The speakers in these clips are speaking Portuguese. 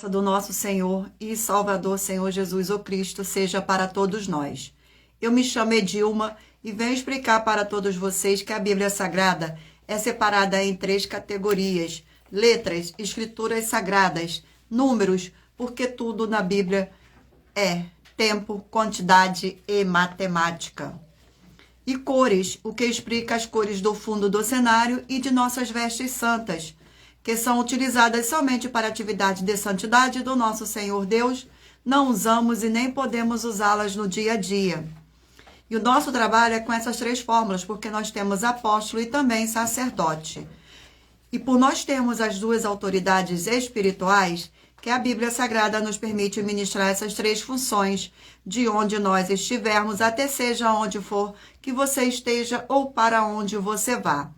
Do nosso Senhor e Salvador, Senhor Jesus o Cristo, seja para todos nós. Eu me chamo Edilma e venho explicar para todos vocês que a Bíblia Sagrada é separada em 3 categorias: letras, escrituras sagradas, números, porque tudo na Bíblia é tempo, quantidade e matemática. E cores, o que explica as cores do fundo do cenário e de nossas vestes santas, que são utilizadas somente para atividade de santidade do nosso Senhor Deus, não usamos e nem podemos usá-las no dia a dia. E o nosso trabalho é com essas 3 fórmulas, porque nós temos apóstolo e também sacerdote. E por nós termos as 2 autoridades espirituais, que a Bíblia Sagrada nos permite ministrar essas 3 funções, de onde nós estivermos, até seja onde for que você esteja ou para onde você vá.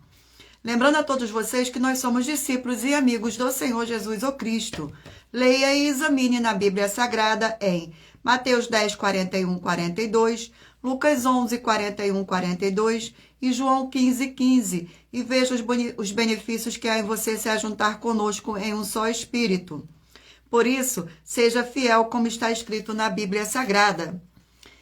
Lembrando a todos vocês que nós somos discípulos e amigos do Senhor Jesus o Cristo. Leia e examine na Bíblia Sagrada em Mateus 10, 41, 42, Lucas 11, 41, 42 e João 15, 15. E veja os benefícios que há em você se ajuntar conosco em um só Espírito. Por isso, seja fiel como está escrito na Bíblia Sagrada.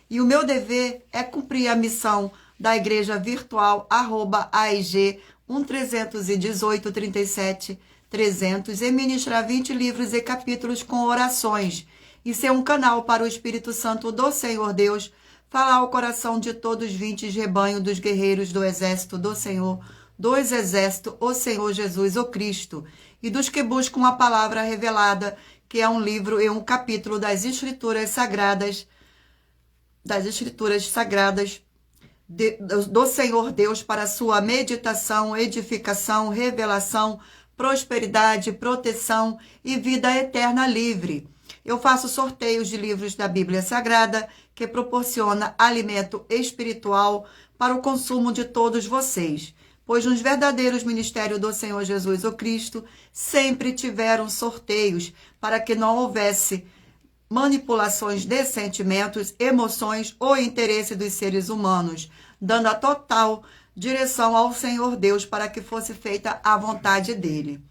E o meu dever é cumprir a missão da Igreja Virtual @AIG 1318 37 300 e ministrar 20 livros e capítulos com orações e ser um canal para o Espírito Santo do Senhor Deus falar ao coração de todos 20 rebanhos dos guerreiros do exército do Senhor, dos exércitos, o Senhor Jesus o Cristo, e dos que buscam a palavra revelada, que é um livro e um capítulo das Escrituras Sagradas, do Senhor Deus para sua meditação, edificação, revelação, prosperidade, proteção e vida eterna livre. Eu faço sorteios de livros da Bíblia Sagrada que proporciona alimento espiritual para o consumo de todos vocês, pois nos verdadeiros ministérios do Senhor Jesus o Cristo sempre tiveram sorteios para que não houvesse manipulações de sentimentos, emoções ou interesse dos seres humanos, dando a total direção ao Senhor Deus para que fosse feita a vontade dele.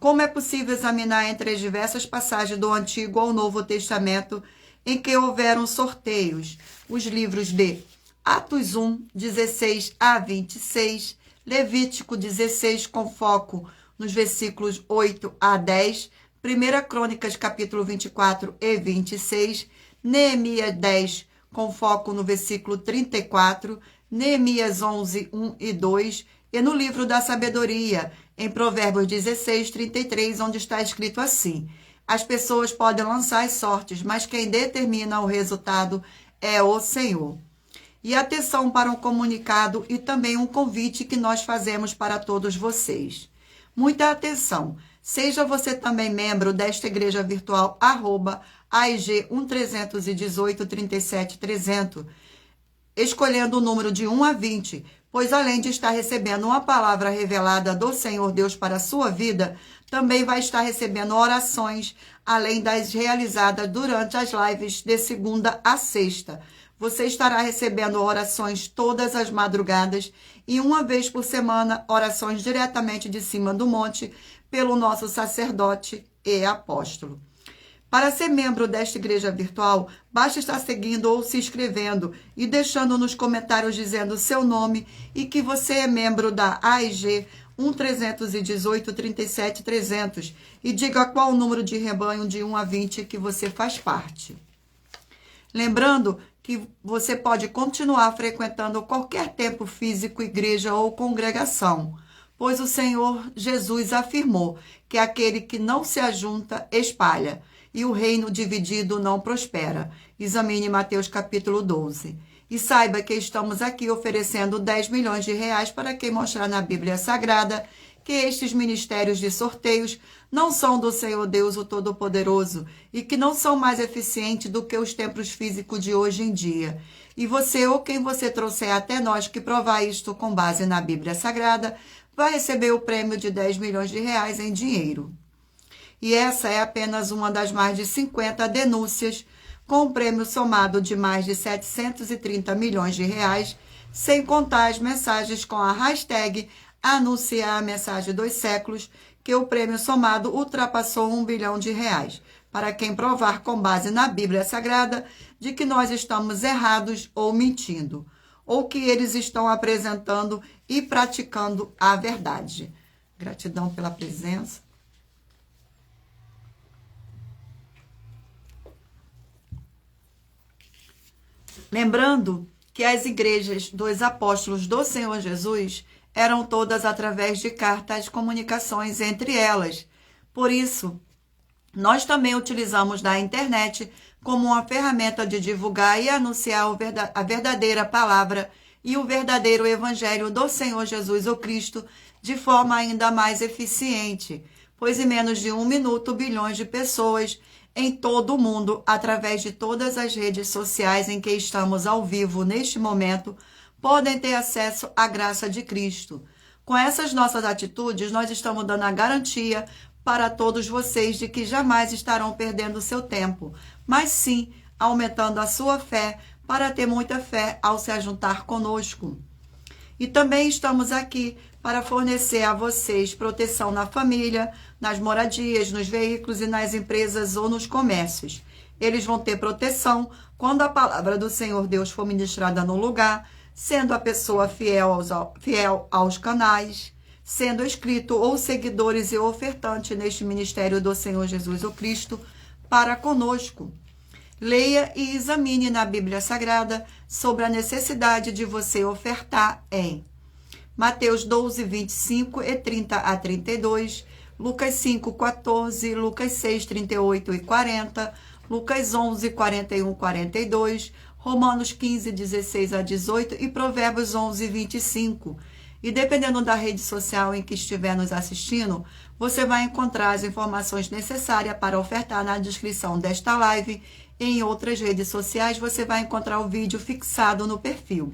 Como é possível examinar entre as diversas passagens do Antigo ao Novo Testamento em que houveram sorteios? Os livros de Atos 1, 16 a 26, Levítico 16, com foco nos versículos 8 a 10, 1 Crônicas, capítulo 24 e 26, Neemias 10, com foco no versículo 34, Neemias 11, 1 e 2, e no livro da sabedoria, em Provérbios 16, 33, onde está escrito assim: as pessoas podem lançar as sortes, mas quem determina o resultado é o Senhor. E atenção para um comunicado e também um convite que nós fazemos para todos vocês. Muita atenção! Seja você também membro desta igreja virtual @AIG 1318 37 300, escolhendo o número de 1 a 20, pois além de estar recebendo uma palavra revelada do Senhor Deus para a sua vida, também vai estar recebendo orações, além das realizadas durante as lives de segunda a sexta. Você estará recebendo orações todas as madrugadas e uma vez por semana, orações diretamente de cima do monte, pelo nosso sacerdote e apóstolo. Para ser membro desta igreja virtual, basta estar seguindo ou se inscrevendo e deixando nos comentários dizendo seu nome e que você é membro da AIG 1318 37 300 e diga qual o número de rebanho de 1 a 20 que você faz parte. Lembrando que você pode continuar frequentando qualquer templo físico, igreja ou congregação, pois o Senhor Jesus afirmou que aquele que não se ajunta, espalha, e o reino dividido não prospera. Examine Mateus capítulo 12. E saiba que estamos aqui oferecendo 10 milhões de reais para quem mostrar na Bíblia Sagrada que estes ministérios de sorteios não são do Senhor Deus o Todo-Poderoso e que não são mais eficientes do que os templos físicos de hoje em dia. E você ou quem você trouxer até nós que provar isto com base na Bíblia Sagrada vai receber o prêmio de 10 milhões de reais em dinheiro. E essa é apenas uma das mais de 50 denúncias, com um prêmio somado de mais de 730 milhões de reais, sem contar as mensagens com a hashtag Anunciar a Mensagem dos Séculos, que o prêmio somado ultrapassou 1 bilhão de reais. para quem provar com base na Bíblia Sagrada de que nós estamos errados ou mentindo, ou que eles estão apresentando e praticando a verdade. Gratidão pela presença. Lembrando que as igrejas dos apóstolos do Senhor Jesus eram todas através de cartas, comunicações entre elas. Por isso, nós também utilizamos da internet como uma ferramenta de divulgar e anunciar a verdadeira palavra e o verdadeiro evangelho do Senhor Jesus o Cristo de forma ainda mais eficiente, pois em menos de 1 minuto, bilhões de pessoas em todo o mundo, através de todas as redes sociais em que estamos ao vivo neste momento, podem ter acesso à graça de Cristo. Com essas nossas atitudes, nós estamos dando a garantia para todos vocês de que jamais estarão perdendo o seu tempo, mas sim aumentando a sua fé para ter muita fé ao se ajuntar conosco. E também estamos aqui para fornecer a vocês proteção na família, nas moradias, nos veículos e nas empresas ou nos comércios. Eles vão ter proteção quando a palavra do Senhor Deus for ministrada no lugar, sendo a pessoa fiel aos canais, sendo inscrito ou seguidores e ofertante neste ministério do Senhor Jesus o Cristo para conosco. Leia e examine na Bíblia Sagrada sobre a necessidade de você ofertar em Mateus 12, 25 e 30 a 32, Lucas 5, 14, Lucas 6, 38 e 40, Lucas 11, 41 e 42, Romanos 15, 16 a 18 e Provérbios 11, 25. E dependendo da rede social em que estiver nos assistindo, você vai encontrar as informações necessárias para ofertar na descrição desta live. Em outras redes sociais, você vai encontrar o vídeo fixado no perfil.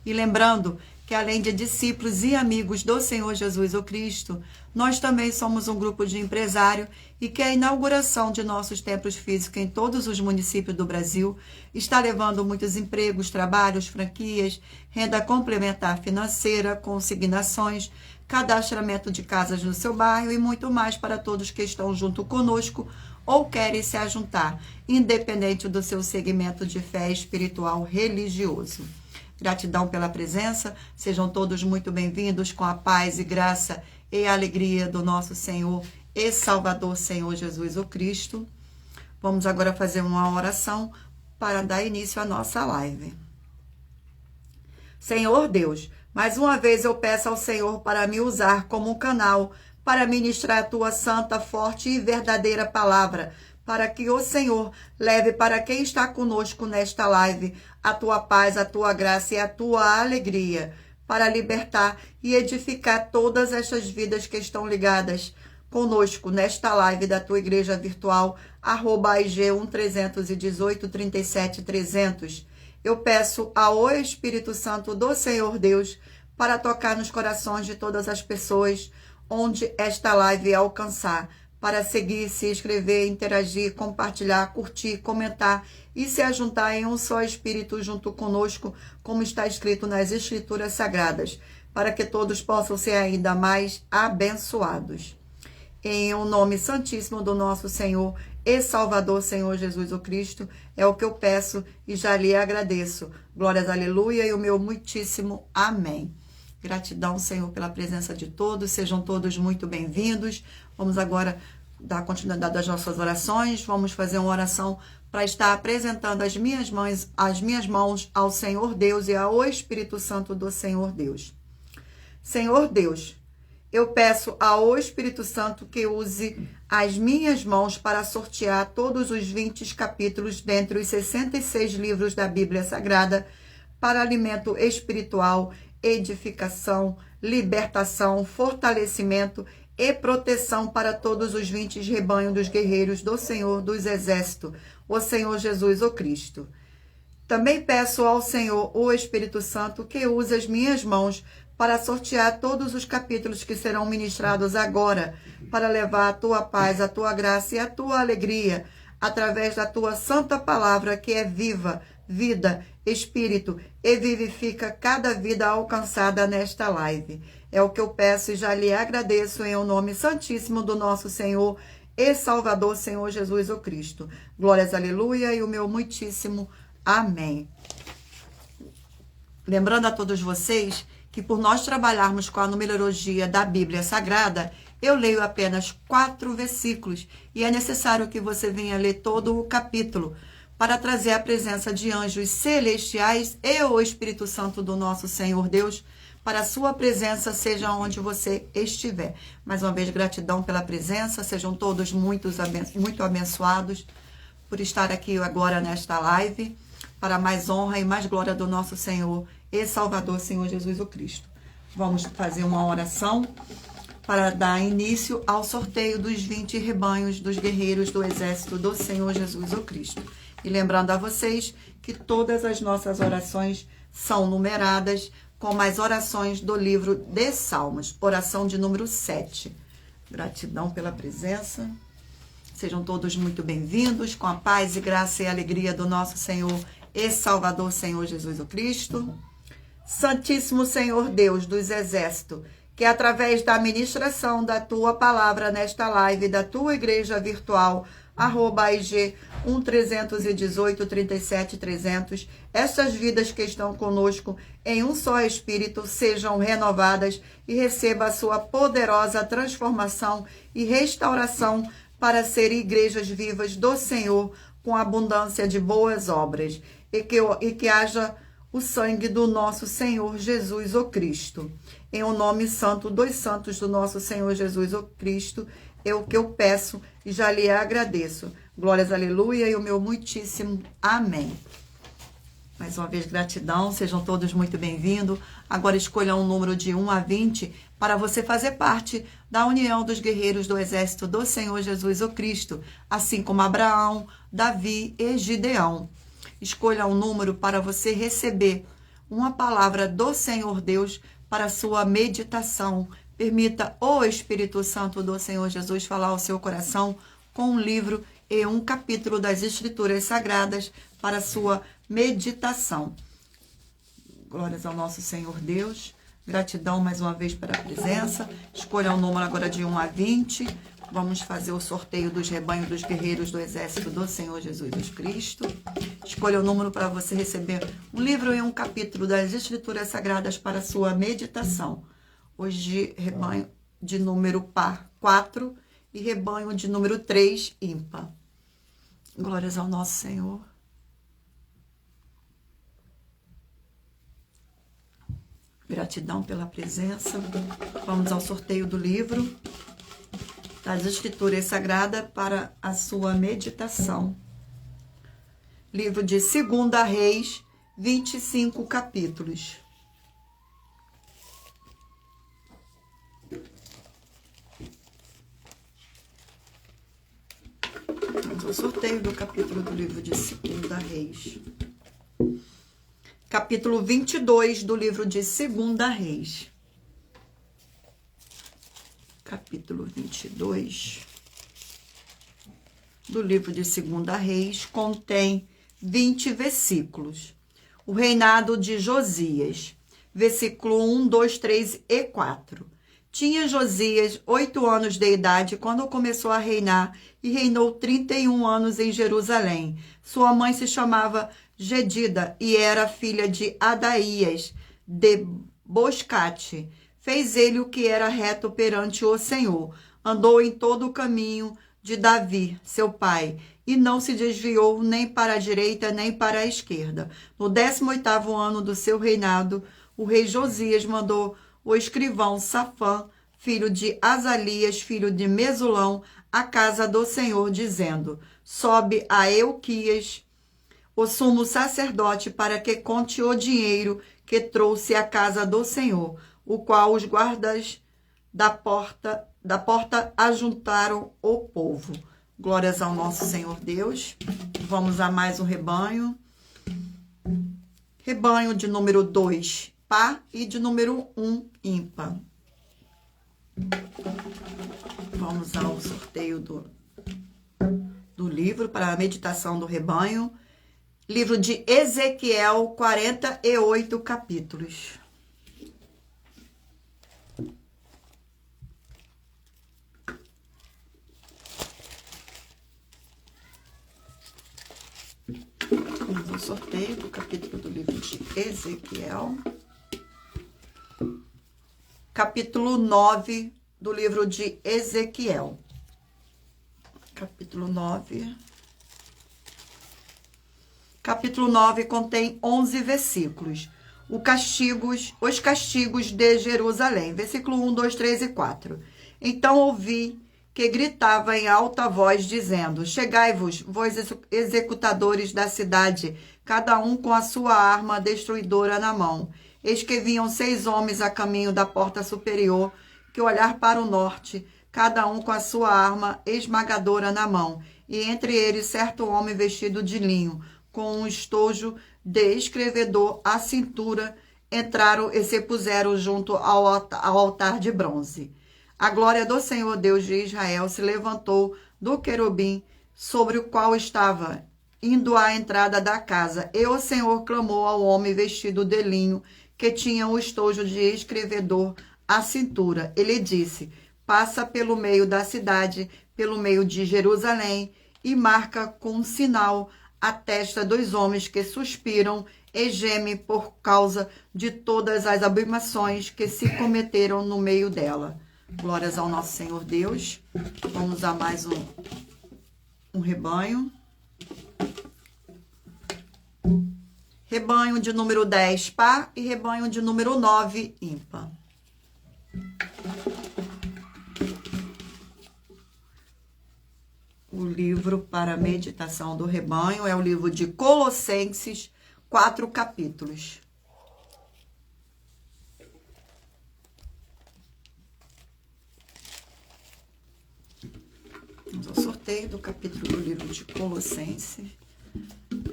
E lembrando que além de discípulos e amigos do Senhor Jesus o Cristo, nós também somos um grupo de empresário e que a inauguração de nossos templos físicos em todos os municípios do Brasil está levando muitos empregos, trabalhos, franquias, renda complementar financeira, consignações, cadastramento de casas no seu bairro e muito mais para todos que estão junto conosco ou querem se ajuntar, independente do seu segmento de fé espiritual religioso. Gratidão pela presença, sejam todos muito bem-vindos com a paz e graça e alegria do nosso Senhor e Salvador Senhor Jesus o Cristo. Vamos agora fazer uma oração para dar início à nossa live. Senhor Deus, mais uma vez eu peço ao Senhor para me usar como um canal para ministrar a tua santa, forte e verdadeira palavra, para que o Senhor leve para quem está conosco nesta live a tua paz, a tua graça e a tua alegria, para libertar e edificar todas estas vidas que estão ligadas conosco nesta live da tua igreja virtual, @IG131837300. Eu peço ao Espírito Santo do Senhor Deus para tocar nos corações de todas as pessoas onde esta live alcançar, para seguir, se inscrever, interagir, compartilhar, curtir, comentar e se ajuntar em um só Espírito junto conosco, como está escrito nas Escrituras Sagradas, para que todos possam ser ainda mais abençoados. Em o nome santíssimo do nosso Senhor e Salvador, Senhor Jesus o Cristo, é o que eu peço e já lhe agradeço. Glórias, aleluia, e o meu muitíssimo amém. Gratidão, Senhor, pela presença de todos, sejam todos muito bem-vindos. Vamos agora dar continuidade às nossas orações, vamos fazer uma oração para estar apresentando as minhas mãos ao Senhor Deus e ao Espírito Santo do Senhor Deus. Senhor Deus, eu peço ao Espírito Santo que use as minhas mãos para sortear todos os 20 capítulos dentre os 66 livros da Bíblia Sagrada para alimento espiritual, edificação, libertação, fortalecimento e proteção para todos os 20 rebanhos dos guerreiros do Senhor dos Exércitos, o Senhor Jesus o Cristo. Também peço ao Senhor, o Espírito Santo, que use as minhas mãos para sortear todos os capítulos que serão ministrados agora, para levar a tua paz, a tua graça e a tua alegria, através da tua santa palavra que é viva, vida, espírito e vivifica cada vida alcançada nesta live. É o que eu peço e já lhe agradeço em o nome santíssimo do nosso Senhor e Salvador, Senhor Jesus o Cristo. Glórias, aleluia, e o meu muitíssimo amém. Lembrando a todos vocês que por nós trabalharmos com a numerologia da Bíblia Sagrada, eu leio apenas 4 versículos e é necessário que você venha ler todo o capítulo para trazer a presença de anjos celestiais e o Espírito Santo do nosso Senhor Deus para a sua presença, seja onde você estiver. Mais uma vez, gratidão pela presença, sejam todos muito abençoados por estar aqui agora nesta live, para mais honra e mais glória do nosso Senhor e Salvador, Senhor Jesus o Cristo. Vamos fazer uma oração para dar início ao sorteio dos 20 rebanhos dos guerreiros do exército do Senhor Jesus o Cristo. E lembrando a vocês que todas as nossas orações são numeradas como as orações do livro de Salmos, oração de número 7. Gratidão pela presença. Sejam todos muito bem-vindos, com a paz e graça e alegria do nosso Senhor e Salvador, Senhor Jesus o Cristo. Santíssimo Senhor Deus dos exércitos, que através da ministração da tua palavra nesta live da tua igreja virtual, @IG 1318 37 300, estas vidas que estão conosco em um só Espírito sejam renovadas e receba a sua poderosa transformação e restauração para ser igrejas vivas do Senhor com abundância de boas obras e que haja o sangue do nosso Senhor Jesus o Cristo. Em o nome santo dos santos do nosso Senhor Jesus o Cristo, é o que eu peço e já lhe agradeço. Glórias, aleluia, e o meu muitíssimo amém. Mais uma vez, gratidão, sejam todos muito bem-vindos. Agora escolha um número de 1 a 20 para você fazer parte da união dos guerreiros do exército do Senhor Jesus o Cristo, assim como Abraão, Davi e Gideão. Escolha um número para você receber uma palavra do Senhor Deus para a sua meditação. Permita o Espírito Santo do Senhor Jesus falar ao seu coração com um livro e um capítulo das Escrituras Sagradas para a sua meditação. Glórias ao nosso Senhor Deus. Gratidão mais uma vez pela presença. Escolha um número agora de 1 a 20. Vamos fazer o sorteio dos rebanhos dos guerreiros do exército do Senhor Jesus Cristo. Escolha o número para você receber um livro e um capítulo das Escrituras Sagradas para a sua meditação. Hoje, rebanho de número par 4 e rebanho de número 3 ímpar. Glórias ao nosso Senhor. Gratidão pela presença. Vamos ao sorteio do livro das Escrituras Sagradas para a sua meditação. Livro de 2 Reis, 25 capítulos. Vamos ao sorteio do capítulo do livro de 2 Reis. Capítulo 22 do livro de 2 Reis. Capítulo 22 do livro de 2 Reis contém 20 versículos. O reinado de Josias, versículo 1, 2, 3 e 4. Tinha Josias 8 anos de idade quando começou a reinar e reinou 31 anos em Jerusalém. Sua mãe se chamava Gedida e era filha de Adaías de Boscate. Fez ele o que era reto perante o Senhor. Andou em todo o caminho de Davi, seu pai, e não se desviou nem para a direita nem para a esquerda. No 18º ano do seu reinado, o rei Josias mandou o escrivão Safã, filho de Azalias, filho de Mesulão, à casa do Senhor, dizendo: sobe a Euquias, o sumo sacerdote, para que conte o dinheiro que trouxe à casa do Senhor, o qual os guardas da porta ajuntaram o povo. Glórias ao nosso Senhor Deus. Vamos a mais um rebanho. Rebanho de número 2, par, e de número 1, ímpar. Vamos ao sorteio do livro para a meditação do rebanho. Livro de Ezequiel, 48 capítulos. ao sorteio do capítulo do livro de Ezequiel. Capítulo 9 do livro de Ezequiel. Capítulo 9. Capítulo 9 contém 11 versículos. Os castigos de Jerusalém. Versículo 1, 2, 3 e 4. Então ouvi que gritava em alta voz, dizendo: Chegai-vos, vós executadores da cidade, cada um com a sua arma destruidora na mão. Eis que vinham 6 homens a caminho da porta superior, que olhar para o norte, cada um com a sua arma esmagadora na mão, e entre eles certo homem vestido de linho, com um estojo de escrevedor à cintura, entraram e se puseram junto ao altar de bronze. A glória do Senhor Deus de Israel se levantou do querubim sobre o qual estava, indo à entrada da casa. E o Senhor clamou ao homem vestido de linho, que tinha o estojo de escrevedor à cintura. Ele disse: passa pelo meio da cidade, pelo meio de Jerusalém, e marca com um sinal a testa dos homens que suspiram e gemem por causa de todas as abominações que se cometeram no meio dela. Glórias ao nosso Senhor Deus. Vamos a mais um rebanho. Rebanho de número 10, par, e rebanho de número 9, ímpar. O livro para meditação do rebanho é o livro de Colossenses, 4 capítulos. Vamos ao sorteio do capítulo do livro de Colossenses.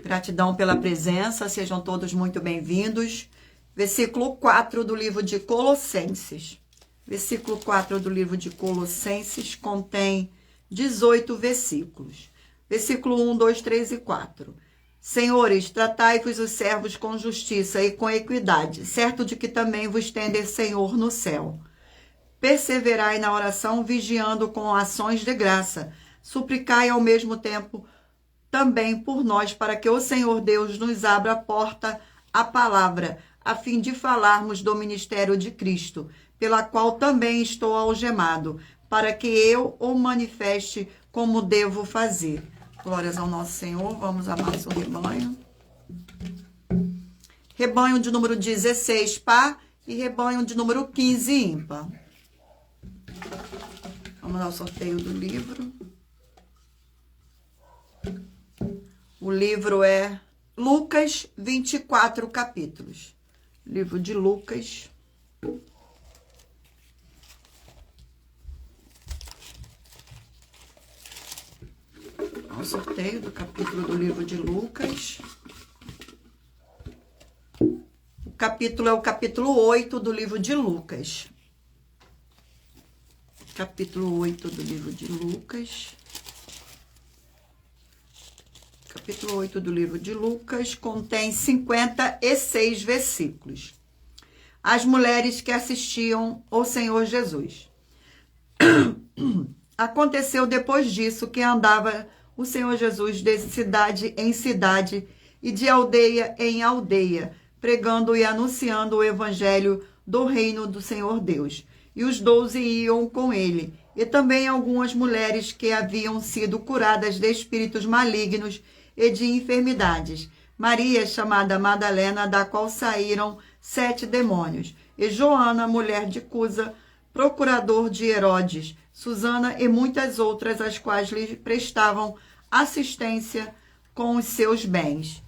Gratidão pela presença, sejam todos muito bem-vindos. Versículo 4 do livro de Colossenses. Versículo 4 do livro de Colossenses contém 18 versículos. Versículo 1, 2, 3 e 4. Senhores, tratai-vos os servos com justiça e com equidade, certo de que também vos tende Senhor no céu. Perseverai na oração, vigiando com ações de graça. Suplicai ao mesmo tempo também por nós, para que o Senhor Deus nos abra a porta à palavra, a fim de falarmos do ministério de Cristo, pela qual também estou algemado, para que eu o manifeste como devo fazer. Glórias ao nosso Senhor. Vamos a mais um rebanho. Rebanho de número 16, par, e rebanho de número 15, ímpar. Vamos ao sorteio do livro. O livro é Lucas, 24 capítulos. Livro de Lucas. Ao sorteio do capítulo do livro de Lucas. O capítulo é o capítulo 8 do livro de Lucas. Capítulo 8 do livro de Lucas. Capítulo 8 do livro de Lucas contém 56 versículos. As mulheres que assistiam ao Senhor Jesus. Aconteceu depois disso que andava o Senhor Jesus de cidade em cidade e de aldeia em aldeia, pregando e anunciando o evangelho do reino do Senhor Deus. E os 12 iam com ele, e também algumas mulheres que haviam sido curadas de espíritos malignos e de enfermidades. Maria, chamada Madalena, da qual saíram 7 demônios, e Joana, mulher de Cusa, procurador de Herodes, Susana e muitas outras, as quais lhe prestavam assistência com os seus bens.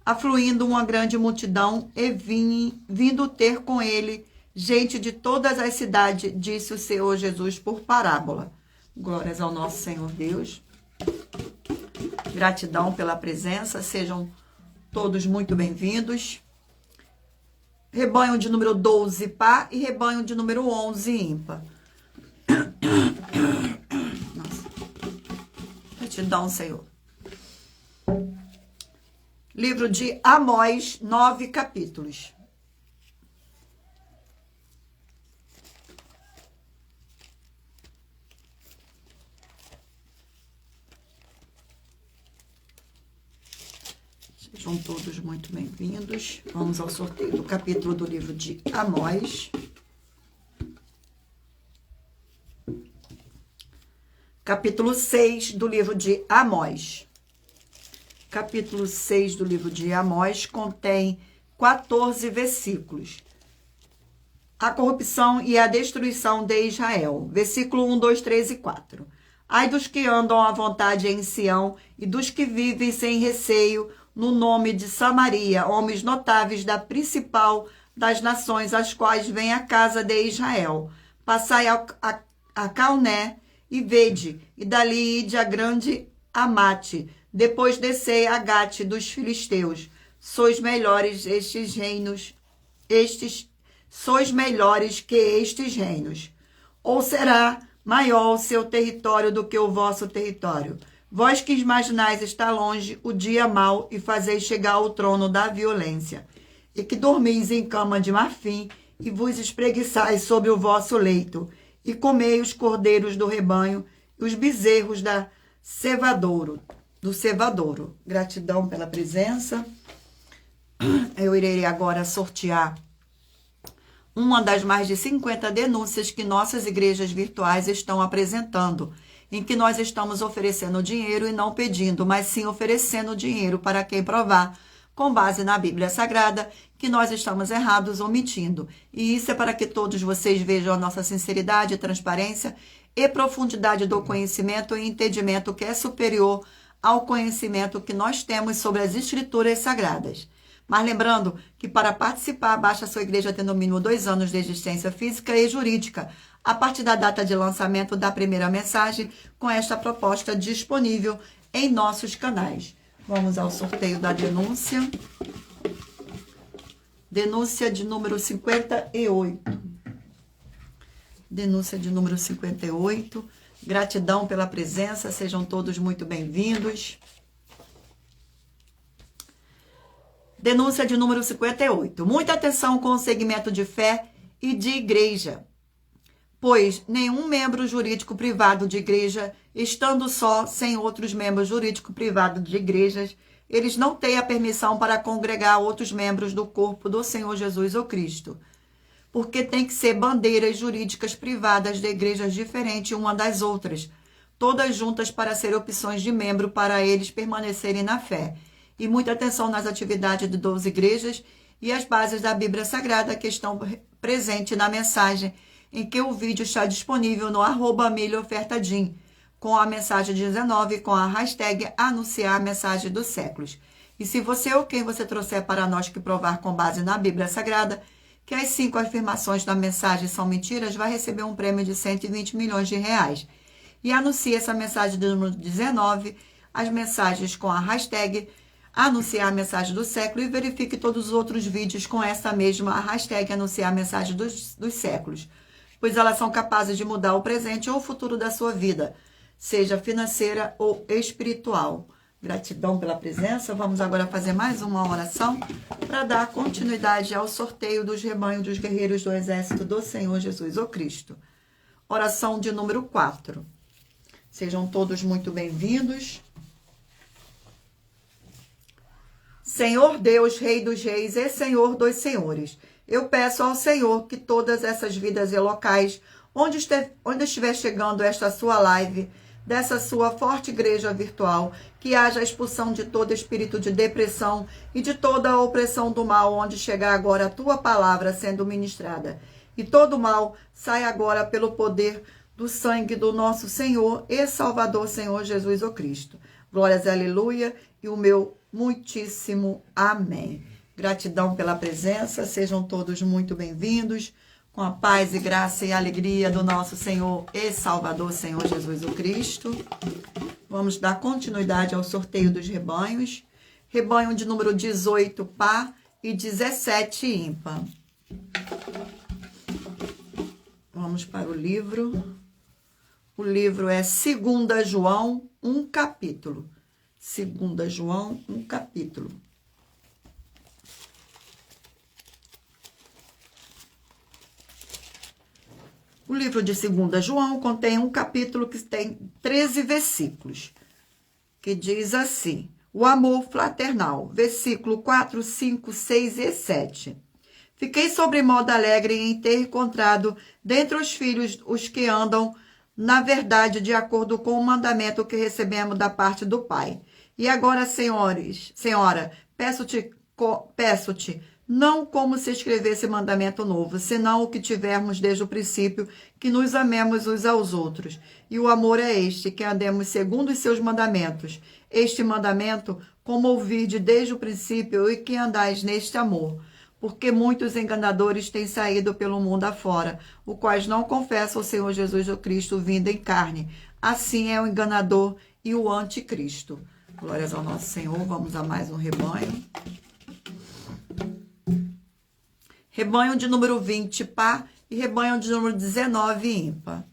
Afluindo uma grande multidão e vindo ter com ele gente de todas as cidades, disse o Senhor Jesus por parábola. Glórias ao nosso Senhor Deus. Gratidão pela presença, sejam todos muito bem-vindos. Rebanho de número 12, par, e rebanho de número 11, ímpar. Nossa. Gratidão, Senhor. Livro de Amós, 9 capítulos. Sejam todos muito bem-vindos. Vamos ao sorteio do capítulo do livro de Amós. Capítulo 6 do livro de Amós. Capítulo 6 do livro de Amós contém 14 versículos. A corrupção e a destruição de Israel. Versículo 1, 2, 3 e 4. Ai dos que andam à vontade em Sião e dos que vivem sem receio no nome de Samaria, homens notáveis da principal das nações, as quais vem a casa de Israel. Passai a Calné e vede, e dali ide a grande Amate, depois descei a Gate dos filisteus. Sois melhores sois melhores que estes reinos. Ou será maior o seu território do que o vosso território? Vós que imaginais estar longe o dia mau e fazeis chegar ao trono da violência, e que dormis em cama de marfim e vos espreguiçais sobre o vosso leito, e comei os cordeiros do rebanho e os bezerros do cevadouro. Gratidão pela presença. Eu irei agora sortear uma das mais de 50 denúncias que nossas igrejas virtuais estão apresentando, em que nós estamos oferecendo dinheiro e não pedindo, mas sim oferecendo dinheiro para quem provar, com base na Bíblia Sagrada, que nós estamos errados ou mentindo. E isso é para que todos vocês vejam a nossa sinceridade, transparência e profundidade do conhecimento e entendimento que é superior ao conhecimento que nós temos sobre as Escrituras Sagradas. Mas lembrando que para participar, basta a sua igreja ter no mínimo 2 anos de existência física e jurídica, a partir da data de lançamento da primeira mensagem, com esta proposta disponível em nossos canais. Vamos ao sorteio da denúncia. Denúncia de número 58. Denúncia de número 58. Gratidão pela presença, sejam todos muito bem-vindos. Denúncia de número 58. Muita atenção com o segmento de fé e de igreja, pois nenhum membro jurídico privado de igreja, estando só, sem outros membros jurídicos privados de igrejas, eles não têm a permissão para congregar outros membros do corpo do Senhor Jesus ou Cristo, porque tem que ser bandeiras jurídicas privadas de igrejas diferentes uma das outras, todas juntas para ser opções de membro para eles permanecerem na fé. E muita atenção nas atividades de 12 igrejas e as bases da Bíblia Sagrada que estão presentes na mensagem, em que o vídeo está disponível no @milhaofertadim, com a mensagem 19, com a hashtag anunciar a mensagem dos séculos. E se você ou quem você trouxer para nós que provar com base na Bíblia Sagrada que as 5 afirmações da mensagem são mentiras, vai receber um prêmio de 120 milhões de reais. E anuncie essa mensagem do número 19, as mensagens com a hashtag anunciar a mensagem do século e verifique todos os outros vídeos com essa mesma hashtag anunciar a mensagem dos séculos, pois elas são capazes de mudar o presente ou o futuro da sua vida, seja financeira ou espiritual. Gratidão pela presença. Vamos agora fazer mais uma oração para dar continuidade ao sorteio dos rebanhos dos guerreiros do exército do Senhor Jesus ou Cristo. Oração de número 4. Sejam todos muito bem-vindos. Senhor Deus, Rei dos Reis e Senhor dos Senhores, eu peço ao Senhor que todas essas vidas e locais, onde estiver chegando esta sua live, dessa sua forte igreja virtual, que haja a expulsão de todo espírito de depressão e de toda a opressão do mal, onde chegar agora a tua palavra sendo ministrada. E todo mal sai agora pelo poder do sangue do nosso Senhor e Salvador, Senhor Jesus o Cristo. Glórias, aleluia, e o meu muitíssimo amém. Gratidão pela presença, sejam todos muito bem-vindos, com a paz e graça e alegria do nosso Senhor e Salvador, Senhor Jesus o Cristo. Vamos dar continuidade ao sorteio dos rebanhos. Rebanho de número 18 par e 17 ímpar. Vamos para o livro. O livro é 2 João, um capítulo. 2 João, um capítulo. O livro de 2 João contém um capítulo que tem 13 versículos, que diz assim: O amor fraternal, versículo 4, 5, 6 e 7. Fiquei sobremodo alegre em ter encontrado dentre os filhos os que andam na verdade de acordo com o mandamento que recebemos da parte do Pai. E agora, Senhora, peço-te, não como se escrevesse mandamento novo, senão o que tivermos desde o princípio, que nos amemos uns aos outros. E o amor é este, que andemos segundo os seus mandamentos. Este mandamento, como ouvirde desde o princípio, e que andais neste amor. Porque muitos enganadores têm saído pelo mundo afora, os quais não confessam o Senhor Jesus o Cristo vindo em carne. Assim é o enganador e o anticristo. Glórias ao nosso Senhor. Vamos a mais um rebanho. Rebanho de número 20, par, e rebanho de número 19, ímpar.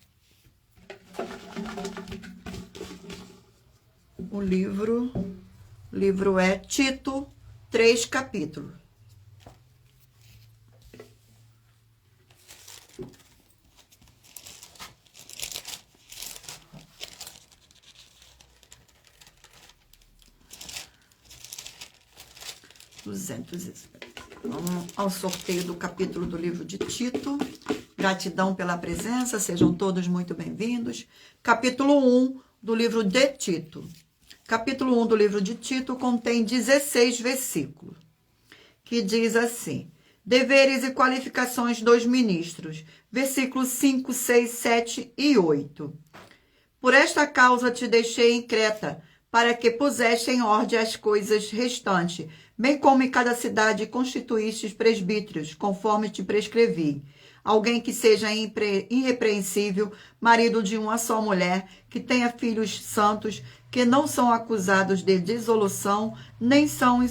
O livro é Tito, 3 capítulos. Vamos ao sorteio do capítulo do livro de Tito. Gratidão pela presença, sejam todos muito bem-vindos. Capítulo 1 do livro de Tito. Capítulo 1 do livro de Tito contém 16 versículos, que diz assim: deveres e qualificações dos ministros, versículos 5, 6, 7 e 8. Por esta causa te deixei em Creta, para que puseste em ordem as coisas restantes, bem como em cada cidade constituístes presbíteros, conforme te prescrevi. Alguém que seja irrepreensível, marido de uma só mulher, que tenha filhos santos, que não são acusados de dissolução, nem são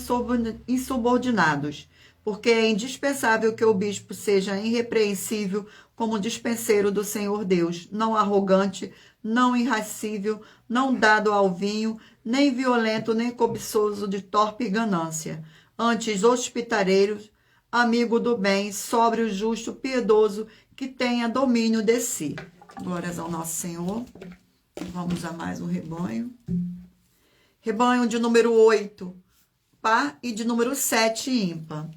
insubordinados. Porque é indispensável que o bispo seja irrepreensível como dispenseiro do Senhor Deus, não arrogante, não irascível, não dado ao vinho, nem violento, nem cobiçoso de torpe ganância. Antes, hospitaleiro, amigo do bem, sóbrio, justo, piedoso, que tenha domínio de si. Glórias ao nosso Senhor. Vamos a mais um rebanho. Rebanho de número 8, par, e de número 7, ímpar.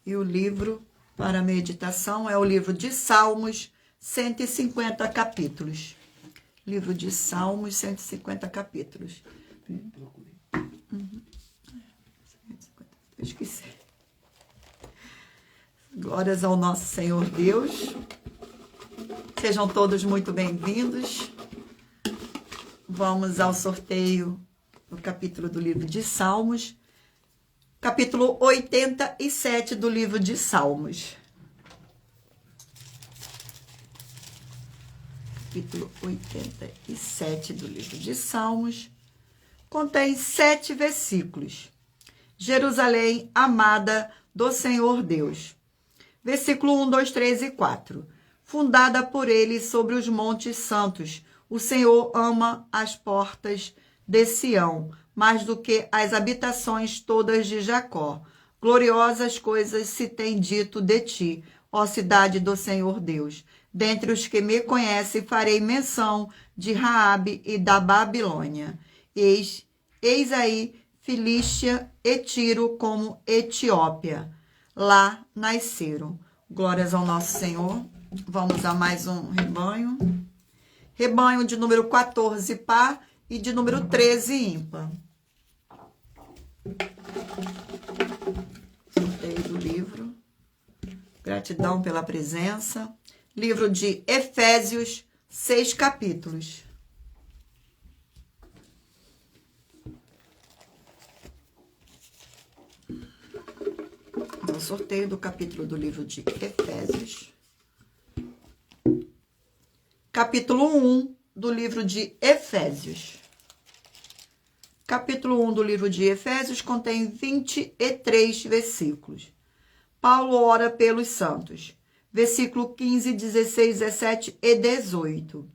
E o livro para meditação é o livro de Salmos, 150 capítulos. Livro de Salmos, 150 capítulos. Esqueci. Glórias ao nosso Senhor Deus. Sejam todos muito bem-vindos. Vamos ao sorteio do capítulo do livro de Salmos. Capítulo 87 do livro de Salmos. Capítulo 87 do livro de Salmos. Contém 7 versículos. Jerusalém, amada do Senhor Deus. Versículo 1, 2, 3 e 4. Fundada por ele sobre os montes santos, o Senhor ama as portas de Sião, mais do que as habitações todas de Jacó. Gloriosas coisas se tem dito de ti, ó cidade do Senhor Deus. Dentre os que me conhecem, farei menção de Raabe e da Babilônia. Eis aí Filístia e Tiro como Etiópia. Lá nasceram. Glórias ao nosso Senhor. Vamos a mais um rebanho. Rebanho de número 14, par, e de número 13, ímpar. Sorteio do livro. Gratidão pela presença. Livro de Efésios, 6 capítulos. O sorteio do capítulo do livro de Efésios. Capítulo 1 do livro de Efésios. Capítulo 1 do livro de Efésios contém 23 versículos. Paulo ora pelos santos. Versículo 15, 16, 17 e 18.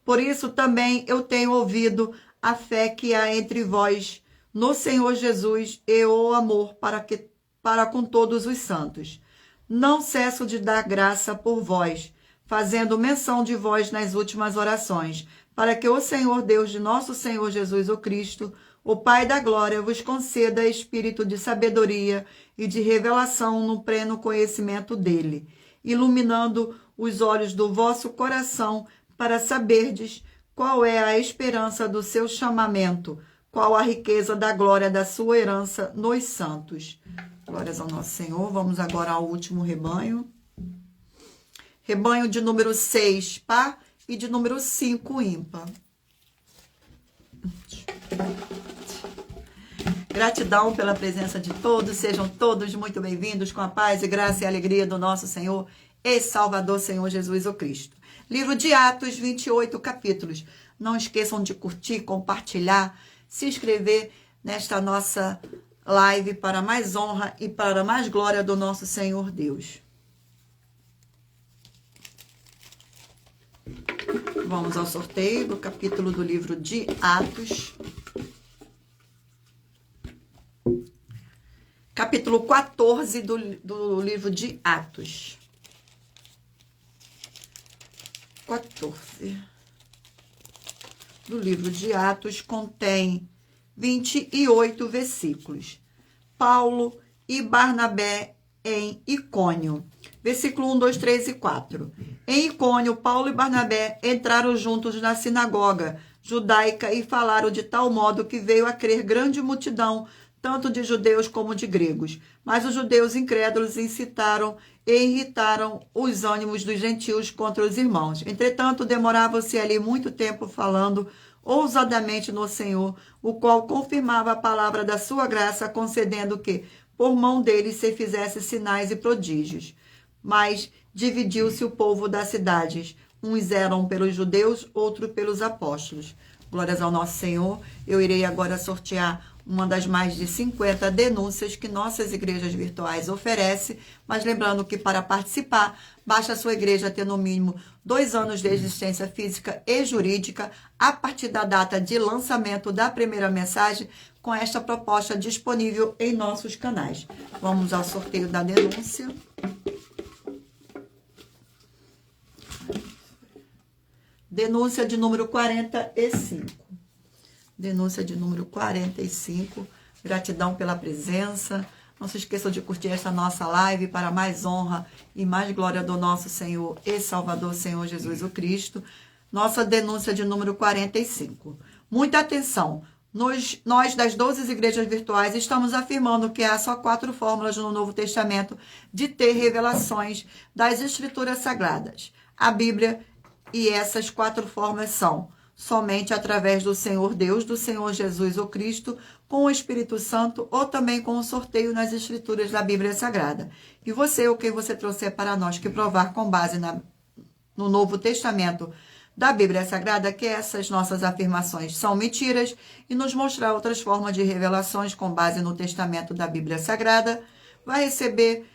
Por isso também eu tenho ouvido a fé que há entre vós no Senhor Jesus e o amor para com todos os santos. Não cesso de dar graça por vós, fazendo menção de vós nas últimas orações, para que o Senhor Deus de nosso Senhor Jesus o Cristo, o Pai da glória, vos conceda espírito de sabedoria e de revelação no pleno conhecimento dele, iluminando os olhos do vosso coração para saberdes qual é a esperança do seu chamamento, qual a riqueza da glória da sua herança nos santos. Glórias ao nosso Senhor. Vamos agora ao último rebanho. Rebanho de número 6, par, e de número 5, ímpar. Gratidão pela presença de todos. Sejam todos muito bem-vindos com a paz e graça e alegria do nosso Senhor e Salvador, Senhor Jesus o Cristo. Livro de Atos, 28 capítulos. Não esqueçam de curtir, compartilhar, se inscrever nesta nossa live para mais honra e para mais glória do nosso Senhor Deus. Vamos ao sorteio do capítulo do livro de Atos. Capítulo 14 do livro de Atos. 14 do livro de Atos contém 28 versículos. Paulo e Barnabé em Icônio. Versículo 1, 2, 3 e 4. Em Icônio, Paulo e Barnabé entraram juntos na sinagoga judaica e falaram de tal modo que veio a crer grande multidão, tanto de judeus como de gregos. Mas os judeus incrédulos incitaram e irritaram os ânimos dos gentios contra os irmãos. Entretanto, demoravam-se ali muito tempo falando ousadamente no Senhor, o qual confirmava a palavra da sua graça, concedendo que, por mão deles, se fizesse sinais e prodígios. Mas dividiu-se o povo das cidades. Uns eram pelos judeus, outros pelos apóstolos. Glórias ao nosso Senhor. Eu irei agora sortear uma das mais de 50 denúncias que nossas igrejas virtuais oferecem, mas lembrando que para participar, basta a sua igreja ter no mínimo 2 anos de existência física e jurídica a partir da data de lançamento da primeira mensagem com esta proposta disponível em nossos canais. Vamos ao sorteio da denúncia. Denúncia de número 45. Denúncia de número 45. Gratidão pela presença. Não se esqueçam de curtir esta nossa live para mais honra e mais glória do nosso Senhor e Salvador, Senhor Jesus o Cristo. Nossa denúncia de número 45. Muita atenção. Nós das 12 igrejas virtuais estamos afirmando que há só 4 fórmulas no Novo Testamento de ter revelações das Escrituras Sagradas. A Bíblia, e essas 4 fórmulas são: somente através do Senhor Deus, do Senhor Jesus o Cristo, com o Espírito Santo, ou também com o sorteio nas Escrituras da Bíblia Sagrada. E você, o que você trouxer para nós, que provar com base no Novo Testamento da Bíblia Sagrada que essas nossas afirmações são mentiras e nos mostrar outras formas de revelações com base no Testamento da Bíblia Sagrada, vai receber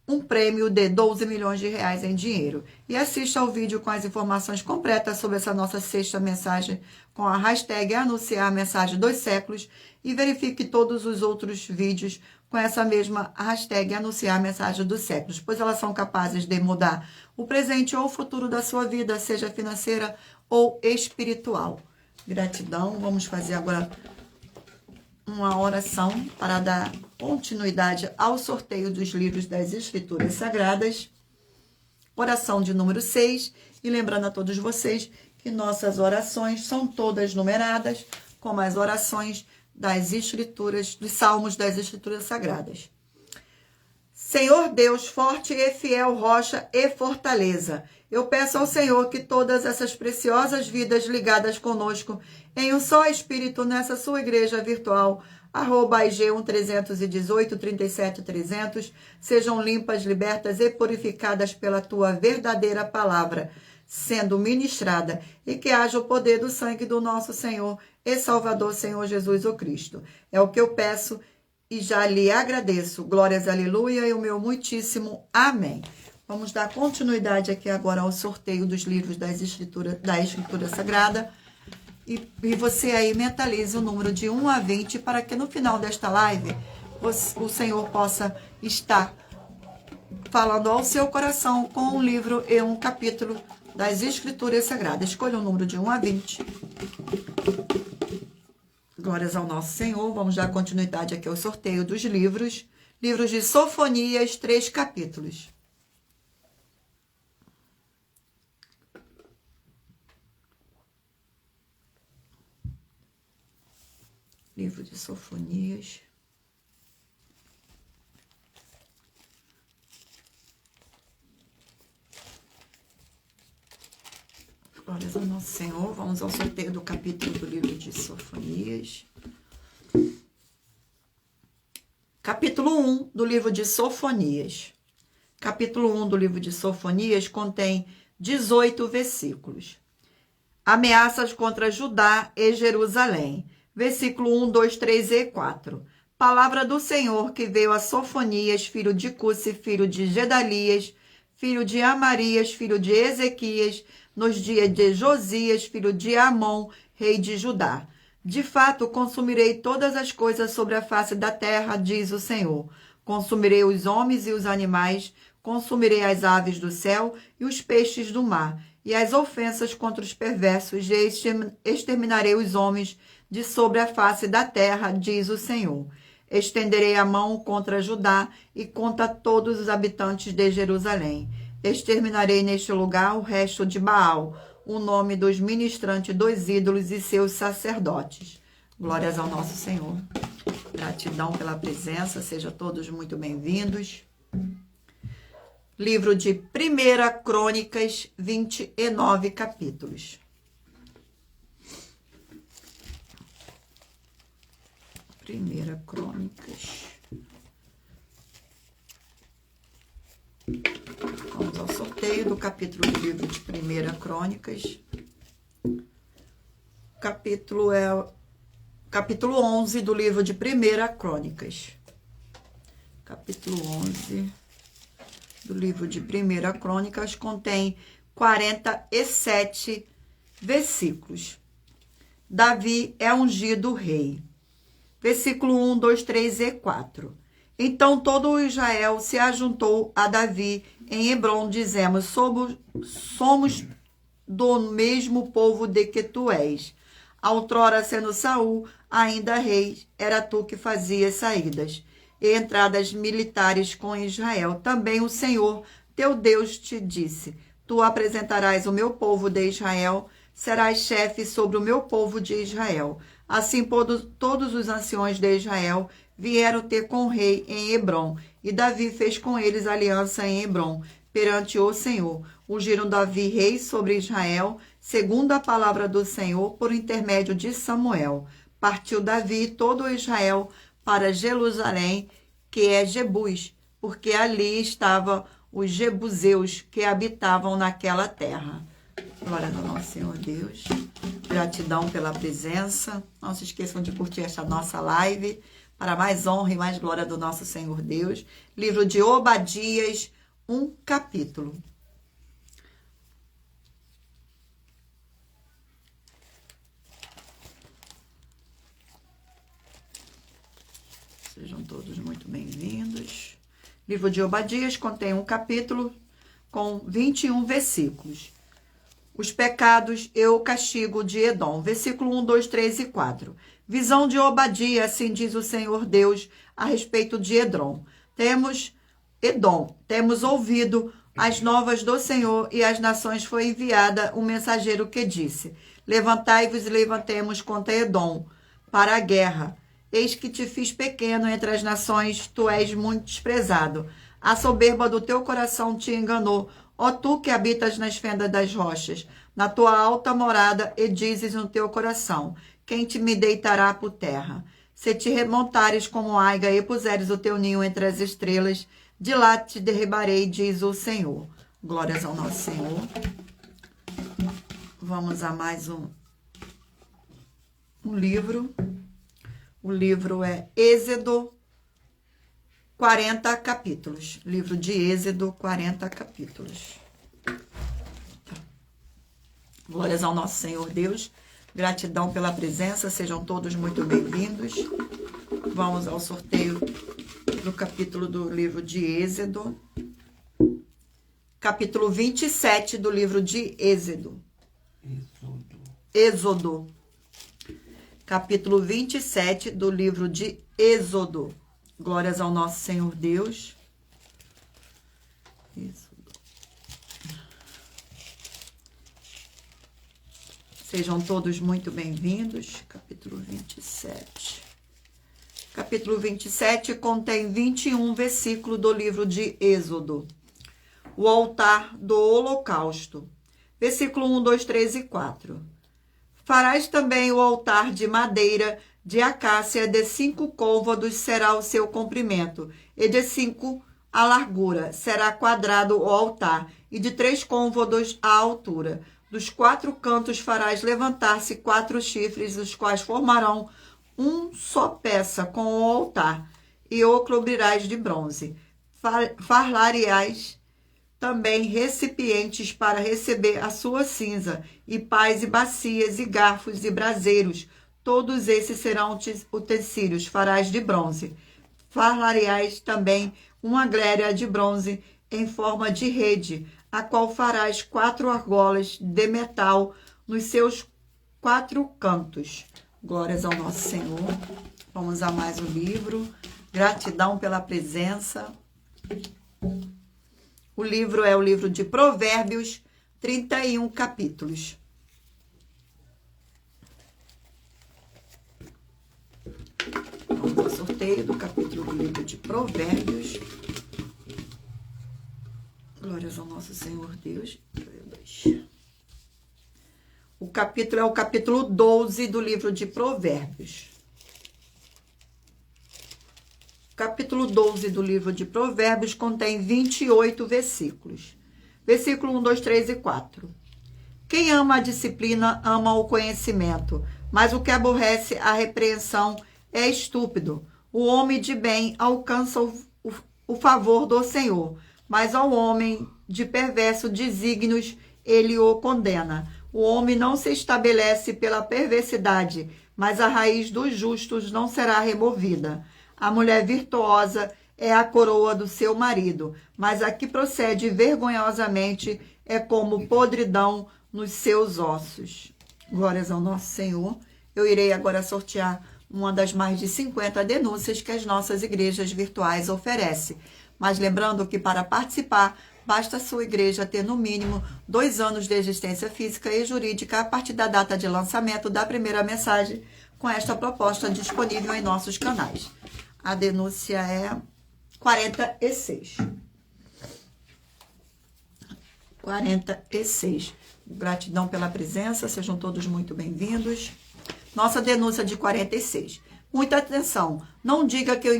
um prêmio de 12 milhões de reais em dinheiro. E assista ao vídeo com as informações completas sobre essa nossa 6ª mensagem com a hashtag anunciar a mensagem dos séculos e verifique todos os outros vídeos com essa mesma hashtag anunciar a mensagem dos séculos, pois elas são capazes de mudar o presente ou o futuro da sua vida, seja financeira ou espiritual. Gratidão. Vamos fazer agora uma oração para dar continuidade ao sorteio dos livros das Escrituras Sagradas. Oração de número 6. E lembrando a todos vocês que nossas orações são todas numeradas, como as orações das Escrituras, dos Salmos das Escrituras Sagradas. Senhor Deus, forte e fiel, rocha e fortaleza, eu peço ao Senhor que todas essas preciosas vidas ligadas conosco em um só Espírito nessa sua igreja virtual, @IG1-318-37-300, sejam limpas, libertas e purificadas pela tua verdadeira palavra, sendo ministrada, e que haja o poder do sangue do nosso Senhor e Salvador, Senhor Jesus o Cristo. É o que eu peço e já lhe agradeço. Glórias, aleluia, e o meu muitíssimo amém. Vamos dar continuidade aqui agora ao sorteio dos livros da Escritura Sagrada. E você aí mentalize o número de 1 a 20 para que no final desta live o Senhor possa estar falando ao seu coração com um livro e um capítulo das Escrituras Sagradas. Escolha um número de 1 a 20. Glórias ao nosso Senhor. Vamos dar continuidade aqui ao sorteio dos livros. Livros de Sofonias, 3 capítulos. Livro de Sofonias. Glórias ao nosso Senhor. Vamos ao sorteio do capítulo do livro de Sofonias. Capítulo 1 do livro de Sofonias. Capítulo 1 do livro de Sofonias contém 18 versículos. Ameaças contra Judá e Jerusalém. Versículo 1, 2, 3 e 4. Palavra do Senhor que veio a Sofonias, filho de Cusi, filho de Gedalias, filho de Amarias, filho de Ezequias, nos dias de Josias, filho de Amon, rei de Judá. De fato, consumirei todas as coisas sobre a face da terra, diz o Senhor. Consumirei os homens e os animais, consumirei as aves do céu e os peixes do mar, e as ofensas contra os perversos, e exterminarei os homens de sobre a face da terra, diz o Senhor. Estenderei a mão contra Judá e contra todos os habitantes de Jerusalém. Exterminarei neste lugar o resto de Baal, o nome dos ministrantes dos ídolos e seus sacerdotes. Glórias ao nosso Senhor. Gratidão pela presença, sejam todos muito bem-vindos. Livro de 1 Crônicas, 29 capítulos. 1 Crônicas. Vamos ao sorteio do capítulo do livro de 1 Crônicas. Capítulo 11 do livro de 1 Crônicas. Capítulo 11 do livro de 1 Crônicas contém 47 versículos. Davi é ungido rei. Versículo 1, 2, 3 e 4. Então todo o Israel se ajuntou a Davi em Hebrom, dizemos, somos do mesmo povo de que tu és. Outrora, sendo Saul ainda rei, era tu que fazias saídas e entradas militares com Israel. Também o Senhor, teu Deus, te disse, tu apresentarás o meu povo de Israel, serás chefe sobre o meu povo de Israel. Assim, todos os anciões de Israel vieram ter com o rei em Hebrom, e Davi fez com eles aliança em Hebrom, perante o Senhor. Ungiram Davi rei sobre Israel, segundo a palavra do Senhor, por intermédio de Samuel. Partiu Davi e todo o Israel para Jerusalém, que é Jebus, porque ali estavam os jebuseus que habitavam naquela terra. Glória ao nosso Senhor Deus. Gratidão pela presença. Não se esqueçam de curtir esta nossa live, para mais honra e mais glória do nosso Senhor Deus. Livro de Obadias, 1 capítulo. Sejam todos muito bem-vindos. Livro de Obadias contém um capítulo com 21 versículos. Os pecados e o castigo de Edom. Versículo 1, 2, 3 e 4. Visão de Obadias, assim diz o Senhor Deus a respeito de Edom. Temos ouvido as novas do Senhor, e às nações foi enviada um mensageiro que disse, levantai-vos e levantemos contra Edom para a guerra. Eis que te fiz pequeno entre as nações, tu és muito desprezado. A soberba do teu coração te enganou, ó tu que habitas nas fendas das rochas, na tua alta morada, e dizes no teu coração, quem te me deitará por terra? Se te remontares como aiga e puseres o teu ninho entre as estrelas, de lá te derribarei, diz o Senhor. Glórias ao nosso Senhor. Vamos a mais um livro. O livro é Êxodo, 40 capítulos. Livro de Êxodo, 40 capítulos. Glórias ao nosso Senhor Deus. Gratidão pela presença. Sejam todos muito bem-vindos. Vamos ao sorteio do capítulo do livro de Êxodo. capítulo 27 do livro de Êxodo. Capítulo 27 do livro de Êxodo. Glórias ao nosso Senhor Deus. Êxodo. Sejam todos muito bem-vindos. Capítulo 27. Capítulo 27 contém 21 versículos do livro de Êxodo. O altar do holocausto. Versículo 1, 2, 3 e 4. Farás também o altar de madeira de acácia, de 5 côvados será o seu comprimento, e de 5 a largura. Será quadrado o altar, e de 3 côvados a altura. Dos 4 cantos farás levantar-se 4 chifres, os quais formarão só peça com o altar, e o cobrirás de bronze. Farlariás também recipientes para receber a sua cinza, e pás e bacias, e garfos e braseiros. Todos esses serão utensílios, farás de bronze. Farlariás também uma gléria de bronze em forma de rede, a qual farás 4 argolas de metal nos seus 4 cantos. Glórias ao nosso Senhor. Vamos a mais um livro. Gratidão pela presença. O livro é o livro de Provérbios, 31 capítulos. Vamos ao sorteio do capítulo do livro de Provérbios. Glórias ao nosso Senhor Deus. O capítulo é o capítulo 12 do livro de Provérbios. O capítulo 12 do livro de Provérbios contém 28 versículos. Versículo 1, 2, 3 e 4. Quem ama a disciplina ama o conhecimento, mas o que aborrece a repreensão é estúpido. O homem de bem alcança o favor do Senhor, mas ao homem de perverso desígnios ele o condena. O homem não se estabelece pela perversidade, mas a raiz dos justos não será removida. A mulher virtuosa é a coroa do seu marido, mas a que procede vergonhosamente é como podridão nos seus ossos. Glórias ao nosso Senhor. Eu irei agora sortear uma das mais de 50 denúncias que as nossas igrejas virtuais oferecem. Mas lembrando que para participar, basta a sua igreja ter no mínimo 2 anos de existência física e jurídica a partir da data de lançamento da primeira mensagem com esta proposta disponível em nossos canais. A denúncia é 46. 46. Gratidão pela presença, sejam todos muito bem-vindos. Nossa denúncia de 46. Muita atenção, não diga que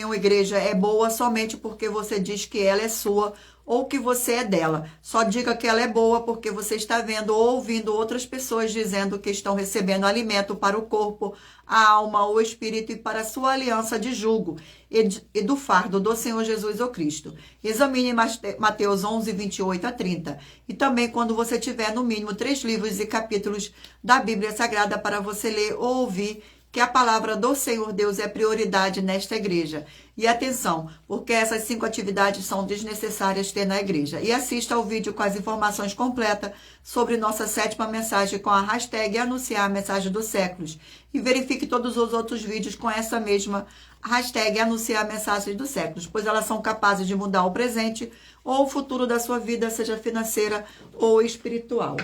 uma igreja é boa somente porque você diz que ela é sua ou que você é dela. Só diga que ela é boa porque você está vendo ou ouvindo outras pessoas dizendo que estão recebendo alimento para o corpo, a alma, o espírito e para a sua aliança de jugo e do fardo do Senhor Jesus ou Cristo. Examine Mateus 11, 28 a 30. E também quando você tiver no mínimo 3 livros e capítulos da Bíblia Sagrada para você ler ou ouvir, que a palavra do Senhor Deus é prioridade nesta igreja. E atenção, porque essas 5 atividades são desnecessárias ter na igreja. E assista ao vídeo com as informações completas sobre nossa 7ª mensagem com a hashtag Anunciar a Mensagem dos Séculos. E verifique todos os outros vídeos com essa mesma hashtag Anunciar a Mensagem dos Séculos, pois elas são capazes de mudar o presente ou o futuro da sua vida, seja financeira ou espiritual.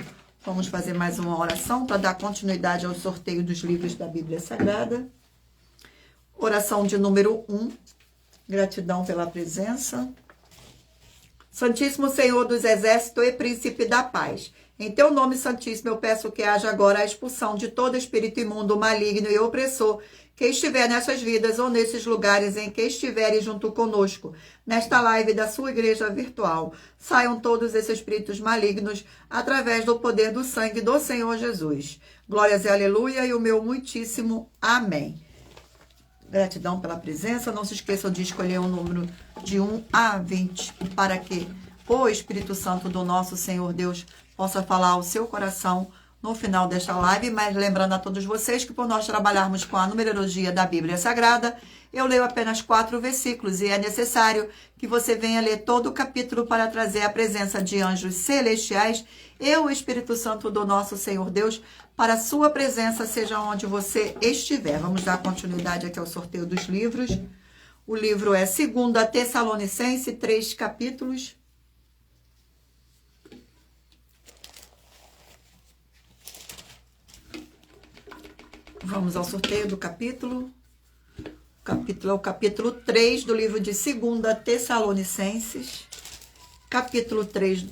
Vamos fazer mais uma oração para dar continuidade ao sorteio dos livros da Bíblia Sagrada. Oração de número 1. Gratidão pela presença. Santíssimo Senhor dos Exércitos e Príncipe da Paz, em teu nome santíssimo eu peço que haja agora a expulsão de todo espírito imundo, maligno e opressor que estiver nessas vidas ou nesses lugares em que estiverem junto conosco, nesta live da sua igreja virtual. Saiam todos esses espíritos malignos através do poder do sangue do Senhor Jesus. Glórias e aleluia e o meu muitíssimo amém. Gratidão pela presença. Não se esqueçam de escolher um número de 1 a 20 para que o Espírito Santo do nosso Senhor Deus possa falar ao seu coração no final desta live, mas lembrando a todos vocês que por nós trabalharmos com a numerologia da Bíblia Sagrada, eu leio apenas 4 versículos e é necessário que você venha ler todo o capítulo para trazer a presença de anjos celestiais e o Espírito Santo do nosso Senhor Deus para a sua presença, seja onde você estiver. Vamos dar continuidade aqui ao sorteio dos livros. O livro é 2 Tessalonicenses, 3 capítulos. Vamos ao sorteio do capítulo. É o capítulo 3 do livro de 2 Tessalonicenses. Capítulo 3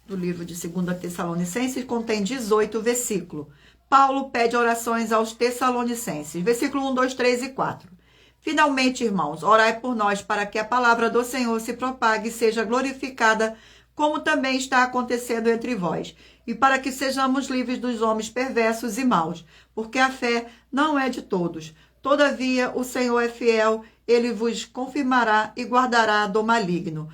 do livro de 2 Tessalonicenses contém 18 versículos. Paulo pede orações aos Tessalonicenses. Versículo 1, 2, 3 e 4. Finalmente, irmãos, orai por nós para que a palavra do Senhor se propague e seja glorificada, como também está acontecendo entre vós, e para que sejamos livres dos homens perversos e maus, porque a fé não é de todos. Todavia, o Senhor é fiel, ele vos confirmará e guardará do maligno.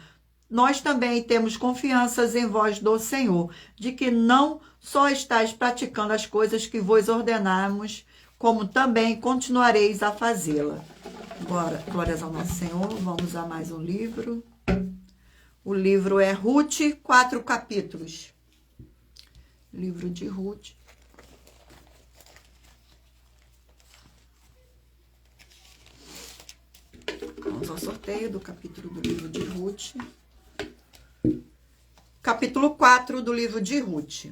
Nós também temos confianças em vós do Senhor, de que não só estáis praticando as coisas que vos ordenamos, como também continuareis a fazê-la. Glórias ao nosso Senhor. Vamos a mais um livro. O livro é Ruth, 4 capítulos. Livro de Ruth. Vamos ao sorteio do capítulo do livro de Ruth. Capítulo 4 do livro de Ruth.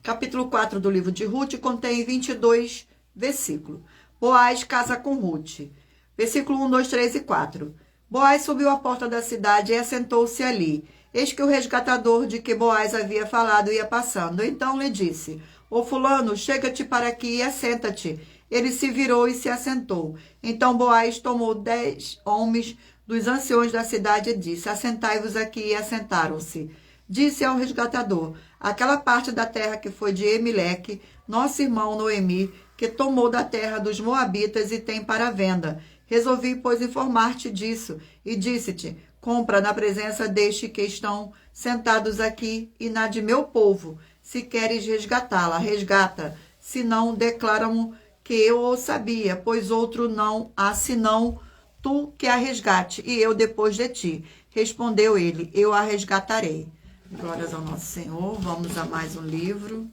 Capítulo 4 do livro de Ruth contém 22 versículos. Boaz casa com Ruth. Versículo 1, 2, 3 e 4. Boaz subiu à porta da cidade e assentou-se ali. Eis que o resgatador de que Boaz havia falado ia passando. Então lhe disse: Ô fulano, chega-te para aqui e assenta-te. Ele se virou e se assentou. Então Boaz tomou 10 homens dos anciões da cidade e disse: Assentai-vos aqui, e assentaram-se. Disse ao resgatador: Aquela parte da terra que foi de Emeleque, nosso irmão Noemi, que tomou da terra dos moabitas e tem para venda. Resolvi, pois, informar-te disso, e disse-te: compra na presença deste que estão sentados aqui e na de meu povo. Se queres resgatá-la, resgata. Se não, declara-mo que eu o sabia, pois outro não há senão tu que a resgate, e eu depois de ti. Respondeu ele: eu a resgatarei. Glórias ao nosso Senhor. Vamos a mais um livro.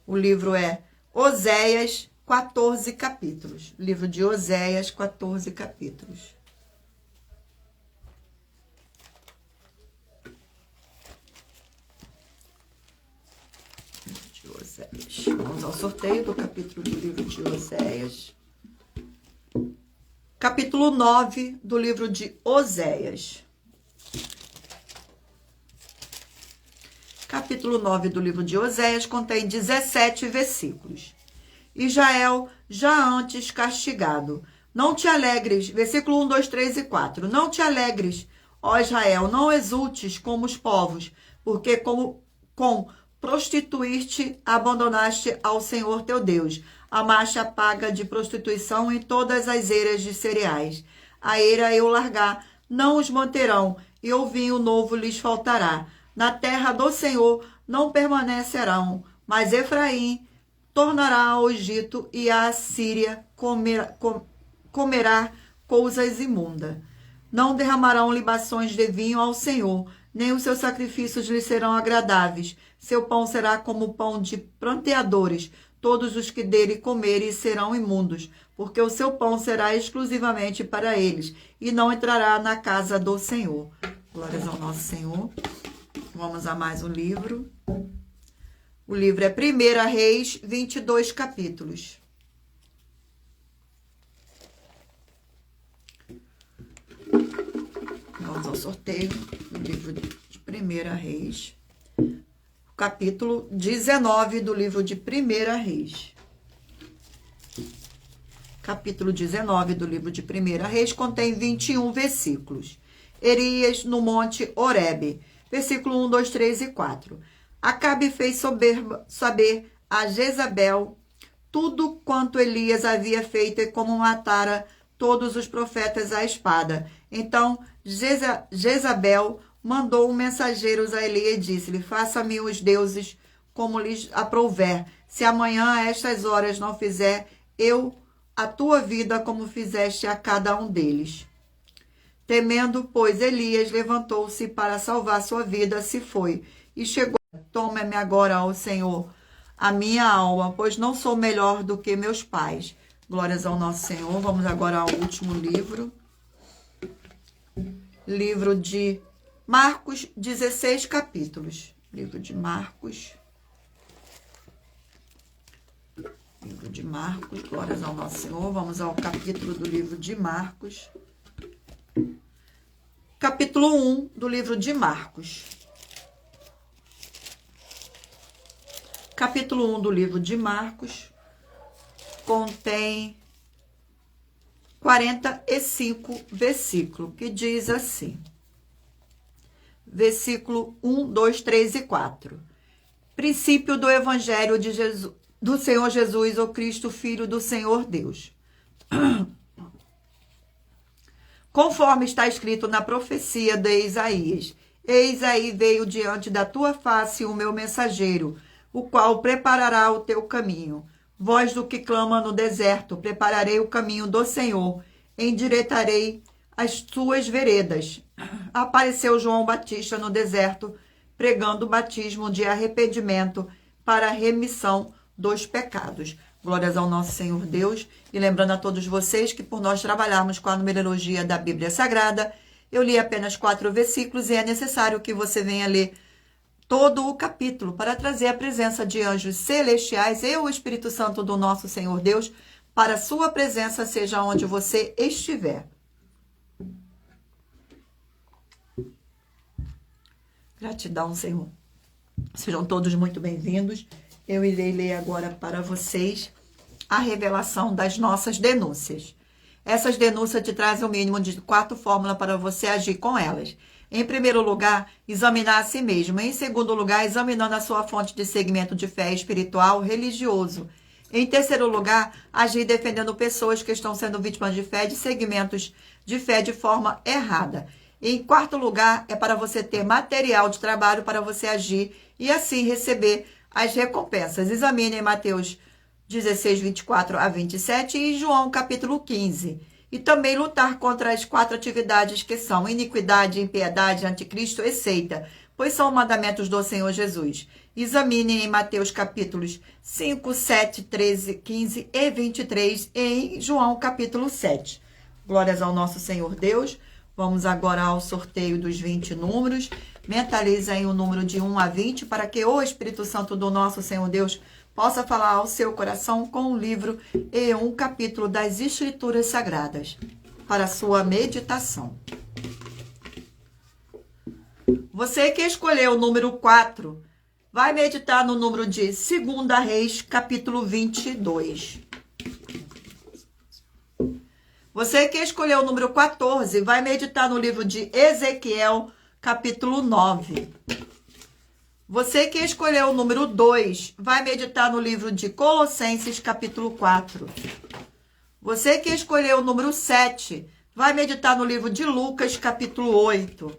O livro é Oséias, 14 capítulos. Livro de Oséias, 14 capítulos. De Oséias. Vamos ao sorteio do capítulo do livro de Oséias. Capítulo 9 do livro de Oséias. Capítulo 9 do livro de Oséias contém 17 versículos. Israel, já antes castigado. Não te alegres, versículo 1, 2, 3 e 4. Não te alegres, ó Israel, não exultes como os povos, porque com prostituir-te abandonaste ao Senhor teu Deus. Amaste a paga de prostituição em todas as eiras de cereais. A eira eu largar, não os manterão, e o vinho novo lhes faltará. Na terra do Senhor não permanecerão, mas Efraim tornará ao Egito e a Assíria comerá coisas imundas. Não derramarão libações de vinho ao Senhor, nem os seus sacrifícios lhe serão agradáveis. Seu pão será como pão de pranteadores. Todos os que dele comerem serão imundos, porque o seu pão será exclusivamente para eles, e não entrará na casa do Senhor. Glórias ao nosso Senhor. Vamos a mais um livro. O livro é 1 Reis, 22 capítulos. Vamos ao sorteio do livro de 1 Reis. Capítulo 19 do livro de 1 Reis. Capítulo 19 do livro de 1 Reis contém 21 versículos. Erias no monte Horebe. Versículo 1, 2, 3 e 4. Acabe fez saber a Jezabel tudo quanto Elias havia feito e como matara todos os profetas à espada. Então Jezabel mandou mensageiros a Eli e disse-lhe: faça-me os deuses como lhes aprouver. Se amanhã a estas horas não fizer eu a tua vida como fizeste a cada um deles. Temendo, pois, Elias levantou-se para salvar sua vida, se foi, e chegou. Toma-me agora, ó Senhor, a minha alma, pois não sou melhor do que meus pais. Glórias ao nosso Senhor. Vamos agora ao último livro. Livro de Marcos, 16 capítulos. Livro de Marcos. Livro de Marcos, glórias ao nosso Senhor. Vamos ao capítulo do livro de Marcos. Capítulo 1 do livro de Marcos. Capítulo 1 do livro de Marcos contém 45 versículos, que diz assim. Versículo 1, 2, 3 e 4. Princípio do Evangelho de Jesus, do Senhor Jesus, o Cristo, Filho do Senhor Deus. Conforme está escrito na profecia de Isaías: eis aí veio diante da tua face o meu mensageiro, o qual preparará o teu caminho. Voz do que clama no deserto: prepararei o caminho do Senhor, endireitarei as suas veredas. Apareceu João Batista no deserto, pregando o batismo de arrependimento para a remissão dos pecados. Glórias ao nosso Senhor Deus. E lembrando a todos vocês que por nós trabalharmos com a numerologia da Bíblia Sagrada, eu li apenas 4 versículos e é necessário que você venha ler todo o capítulo para trazer a presença de anjos celestiais e o Espírito Santo do nosso Senhor Deus para a sua presença, seja onde você estiver. Gratidão, Senhor. Sejam todos muito bem-vindos. Eu irei ler agora para vocês a revelação das nossas denúncias. Essas denúncias te trazem o mínimo de 4 fórmulas para você agir com elas. Em primeiro lugar, examinar a si mesmo. Em segundo lugar, examinando a sua fonte de segmento de fé espiritual religioso. Em terceiro lugar, agir defendendo pessoas que estão sendo vítimas de fé, de segmentos de fé de forma errada. Em quarto lugar, é para você ter material de trabalho para você agir e assim receber as recompensas. Examine em Mateus 16, 24 a 27 e João capítulo 15. E também lutar contra as 4 atividades que são iniquidade, impiedade, anticristo e seita, pois são mandamentos do Senhor Jesus. Examine em Mateus capítulos 5, 7, 13, 15 e 23 e em João capítulo 7. Glórias ao nosso Senhor Deus. Vamos agora ao sorteio dos 20 números. Mentalize aí o número de 1 a 20 para que o Espírito Santo do nosso Senhor Deus possa falar ao seu coração com um livro e um capítulo das Escrituras Sagradas para a sua meditação. Você que escolheu o número 4, vai meditar no número de 2 Reis, capítulo 22. Você que escolheu o número 14, vai meditar no livro de Ezequiel, capítulo 9. Você que escolheu o número 2, vai meditar no livro de Colossenses, capítulo 4. Você que escolheu o número 7, vai meditar no livro de Lucas, capítulo 8.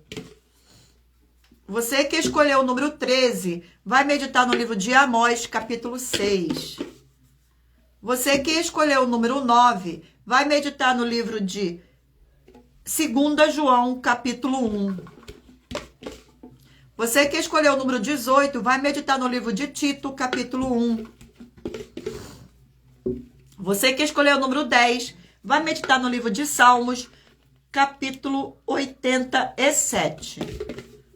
Você que escolheu o número 13, vai meditar no livro de Amós, capítulo 6. Você que escolheu o número 9, vai meditar no livro de 2 João, capítulo 1. Você que escolheu o número 18, vai meditar no livro de Tito, capítulo 1. Você que escolheu o número 10, vai meditar no livro de Salmos, capítulo 87.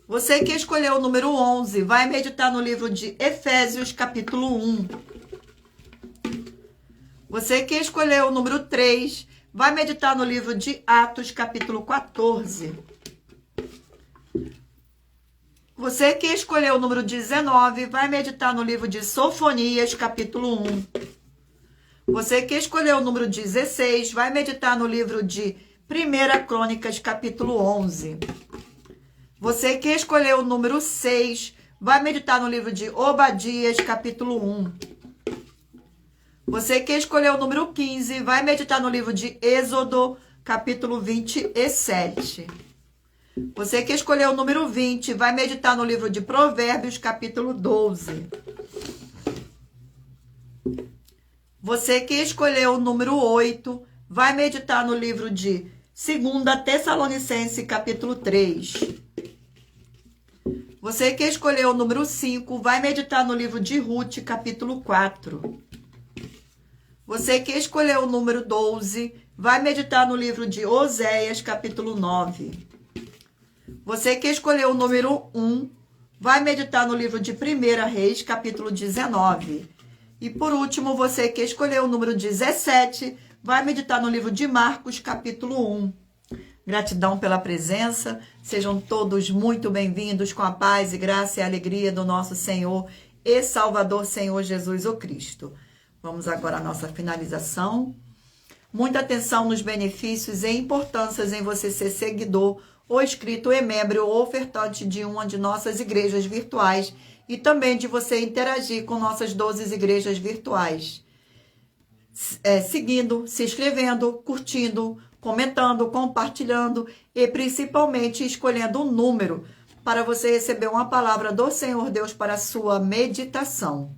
Você que escolheu o número 11, vai meditar no livro de Efésios, capítulo 1. Você que escolheu o número 3, vai meditar no livro de Atos, capítulo 14. Você que escolheu o número 19, vai meditar no livro de Sofonias, capítulo 1. Você que escolheu o número 16, vai meditar no livro de 1 Crônicas, capítulo 11. Você que escolheu o número 6, vai meditar no livro de Obadias, capítulo 1. Você que escolheu o número 15, vai meditar no livro de Êxodo, capítulo 27. Você que escolheu o número 20, vai meditar no livro de Provérbios, capítulo 12. Você que escolheu o número 8, vai meditar no livro de 2 Tessalonicenses, capítulo 3. Você que escolheu o número 5, vai meditar no livro de Ruth, capítulo 4. Você que escolheu o número 12, vai meditar no livro de Oséias, capítulo 9. Você que escolheu o número 1, vai meditar no livro de 1 Reis, capítulo 19. E por último, você que escolheu o número 17, vai meditar no livro de Marcos, capítulo 1. Gratidão pela presença. Sejam todos muito bem-vindos com a paz e graça e alegria do nosso Senhor e Salvador, Senhor Jesus o Cristo. Vamos agora à nossa finalização. Muita atenção nos benefícios e importâncias em você ser seguidor ou inscrito e membro ou ofertante de uma de nossas igrejas virtuais e também de você interagir com nossas 12 igrejas virtuais. Seguindo, se inscrevendo, curtindo, comentando, compartilhando e principalmente escolhendo um número para você receber uma palavra do Senhor Deus para a sua meditação.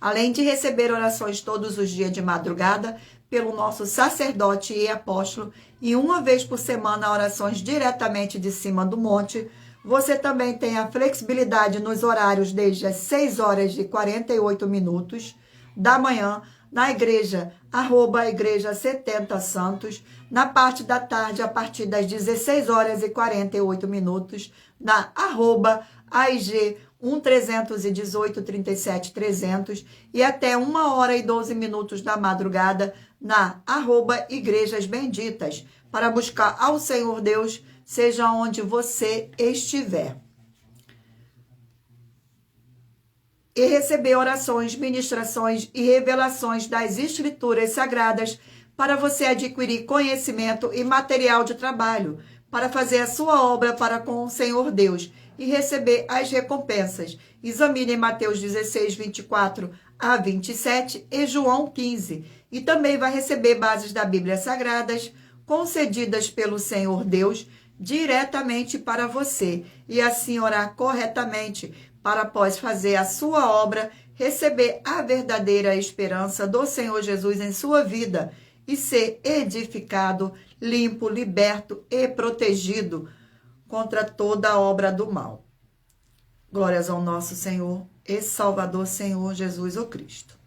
Além de receber orações todos os dias de madrugada pelo nosso sacerdote e apóstolo e uma vez por semana orações diretamente de cima do monte, você também tem a flexibilidade nos horários desde as 6h48 da manhã na igreja, @igreja 70 Santos, na parte da tarde a partir das 16h48, na @AIG 1318 37 300 e até 1h12 da madrugada na @Igrejas Benditas, para buscar ao Senhor Deus, seja onde você estiver. E receber orações, ministrações e revelações das Escrituras Sagradas para você adquirir conhecimento e material de trabalho, para fazer a sua obra para com o Senhor Deus e receber as recompensas. Examine Mateus 16, 24 a 27 e João 15. E também vai receber bases da Bíblia Sagradas, concedidas pelo Senhor Deus, diretamente para você. E assim orar corretamente, para após fazer a sua obra, receber a verdadeira esperança do Senhor Jesus em sua vida e ser edificado, limpo, liberto e protegido contra toda a obra do mal. Glórias ao nosso Senhor e Salvador, Senhor Jesus o Cristo.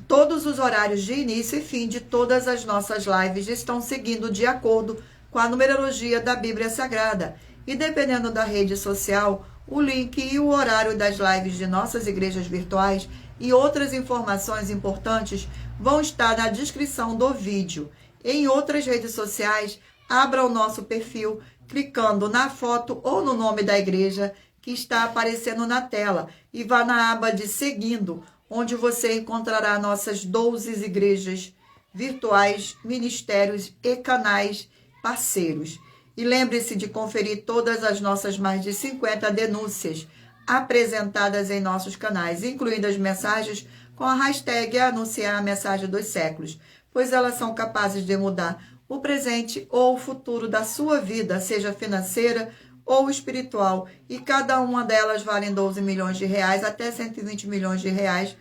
Todos os horários de início e fim de todas as nossas lives estão seguindo de acordo com a numerologia da Bíblia Sagrada. E dependendo da rede social, o link e o horário das lives de nossas igrejas virtuais e outras informações importantes vão estar na descrição do vídeo. Em outras redes sociais, abra o nosso perfil clicando na foto ou no nome da igreja que está aparecendo na tela e vá na aba de Seguindo, onde você encontrará nossas 12 igrejas virtuais, ministérios e canais parceiros. E lembre-se de conferir todas as nossas mais de 50 denúncias apresentadas em nossos canais, incluindo as mensagens com a hashtag Anunciar a Mensagem dos Séculos, pois elas são capazes de mudar o presente ou o futuro da sua vida, seja financeira ou espiritual, e cada uma delas valem 12 milhões de reais até 120 milhões de reais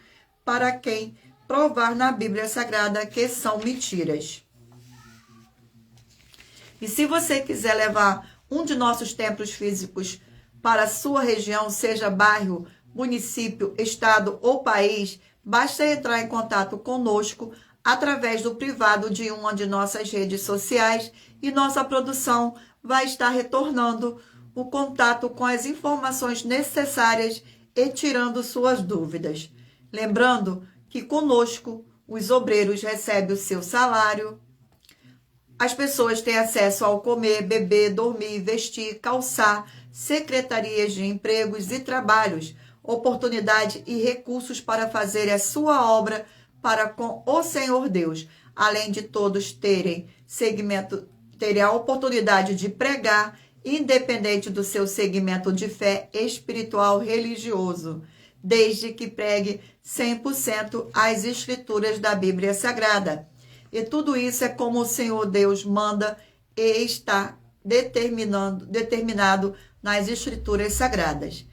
para quem provar na Bíblia Sagrada que são mentiras. E se você quiser levar um de nossos templos físicos para a sua região, seja bairro, município, estado ou país, basta entrar em contato conosco através do privado de uma de nossas redes sociais e nossa produção vai estar retornando o contato com as informações necessárias e tirando suas dúvidas. Lembrando que conosco os obreiros recebem o seu salário, as pessoas têm acesso ao comer, beber, dormir, vestir, calçar, secretarias de empregos e trabalhos, oportunidade e recursos para fazer a sua obra para com o Senhor Deus, além de todos terem a oportunidade de pregar, independente do seu segmento de fé espiritual religioso, desde que pregue 100% as escrituras da Bíblia Sagrada. E tudo isso é como o Senhor Deus manda e está determinado nas Escrituras Sagradas.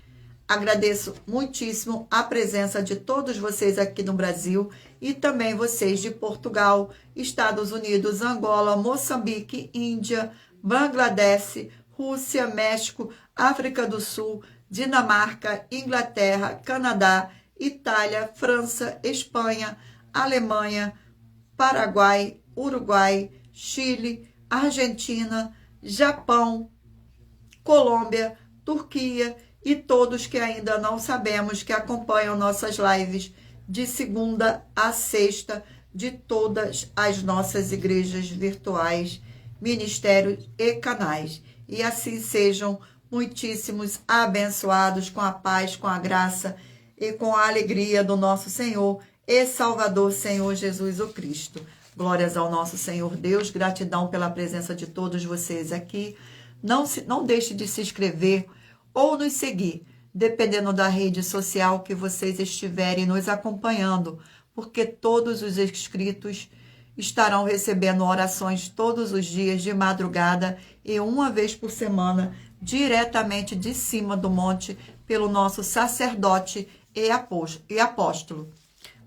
Agradeço muitíssimo a presença de todos vocês aqui no Brasil e também vocês de Portugal, Estados Unidos, Angola, Moçambique, Índia, Bangladesh, Rússia, México, África do Sul, Dinamarca, Inglaterra, Canadá, Itália, França, Espanha, Alemanha, Paraguai, Uruguai, Chile, Argentina, Japão, Colômbia, Turquia e todos que ainda não sabemos que acompanham nossas lives de segunda a sexta de todas as nossas igrejas virtuais, ministérios e canais. E assim sejam muitíssimos abençoados com a paz, com a graça e com a alegria do nosso Senhor e Salvador, Senhor Jesus o Cristo. Glórias ao nosso Senhor Deus, gratidão pela presença de todos vocês aqui. Não deixe de se inscrever ou nos seguir, dependendo da rede social que vocês estiverem nos acompanhando, porque todos os inscritos estarão recebendo orações todos os dias de madrugada e uma vez por semana, diretamente de cima do monte, pelo nosso sacerdote e apóstolo.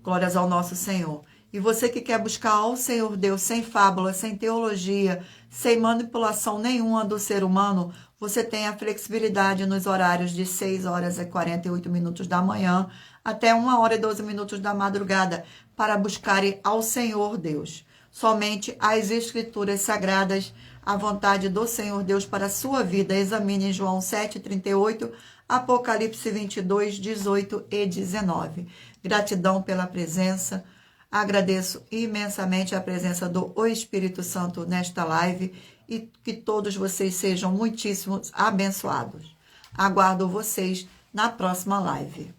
Glórias ao nosso Senhor. E você que quer buscar ao Senhor Deus sem fábula, sem teologia, sem manipulação nenhuma do ser humano, você tem a flexibilidade nos horários de 6 horas e 48 minutos da manhã até 1 hora e 12 minutos da madrugada para buscarem ao Senhor Deus. Somente as Escrituras Sagradas, a vontade do Senhor Deus para a sua vida. Examine João 7,38, Apocalipse 22, 18 e 19. Gratidão pela presença. Agradeço imensamente a presença do Espírito Santo nesta live e que todos vocês sejam muitíssimos abençoados. Aguardo vocês na próxima live.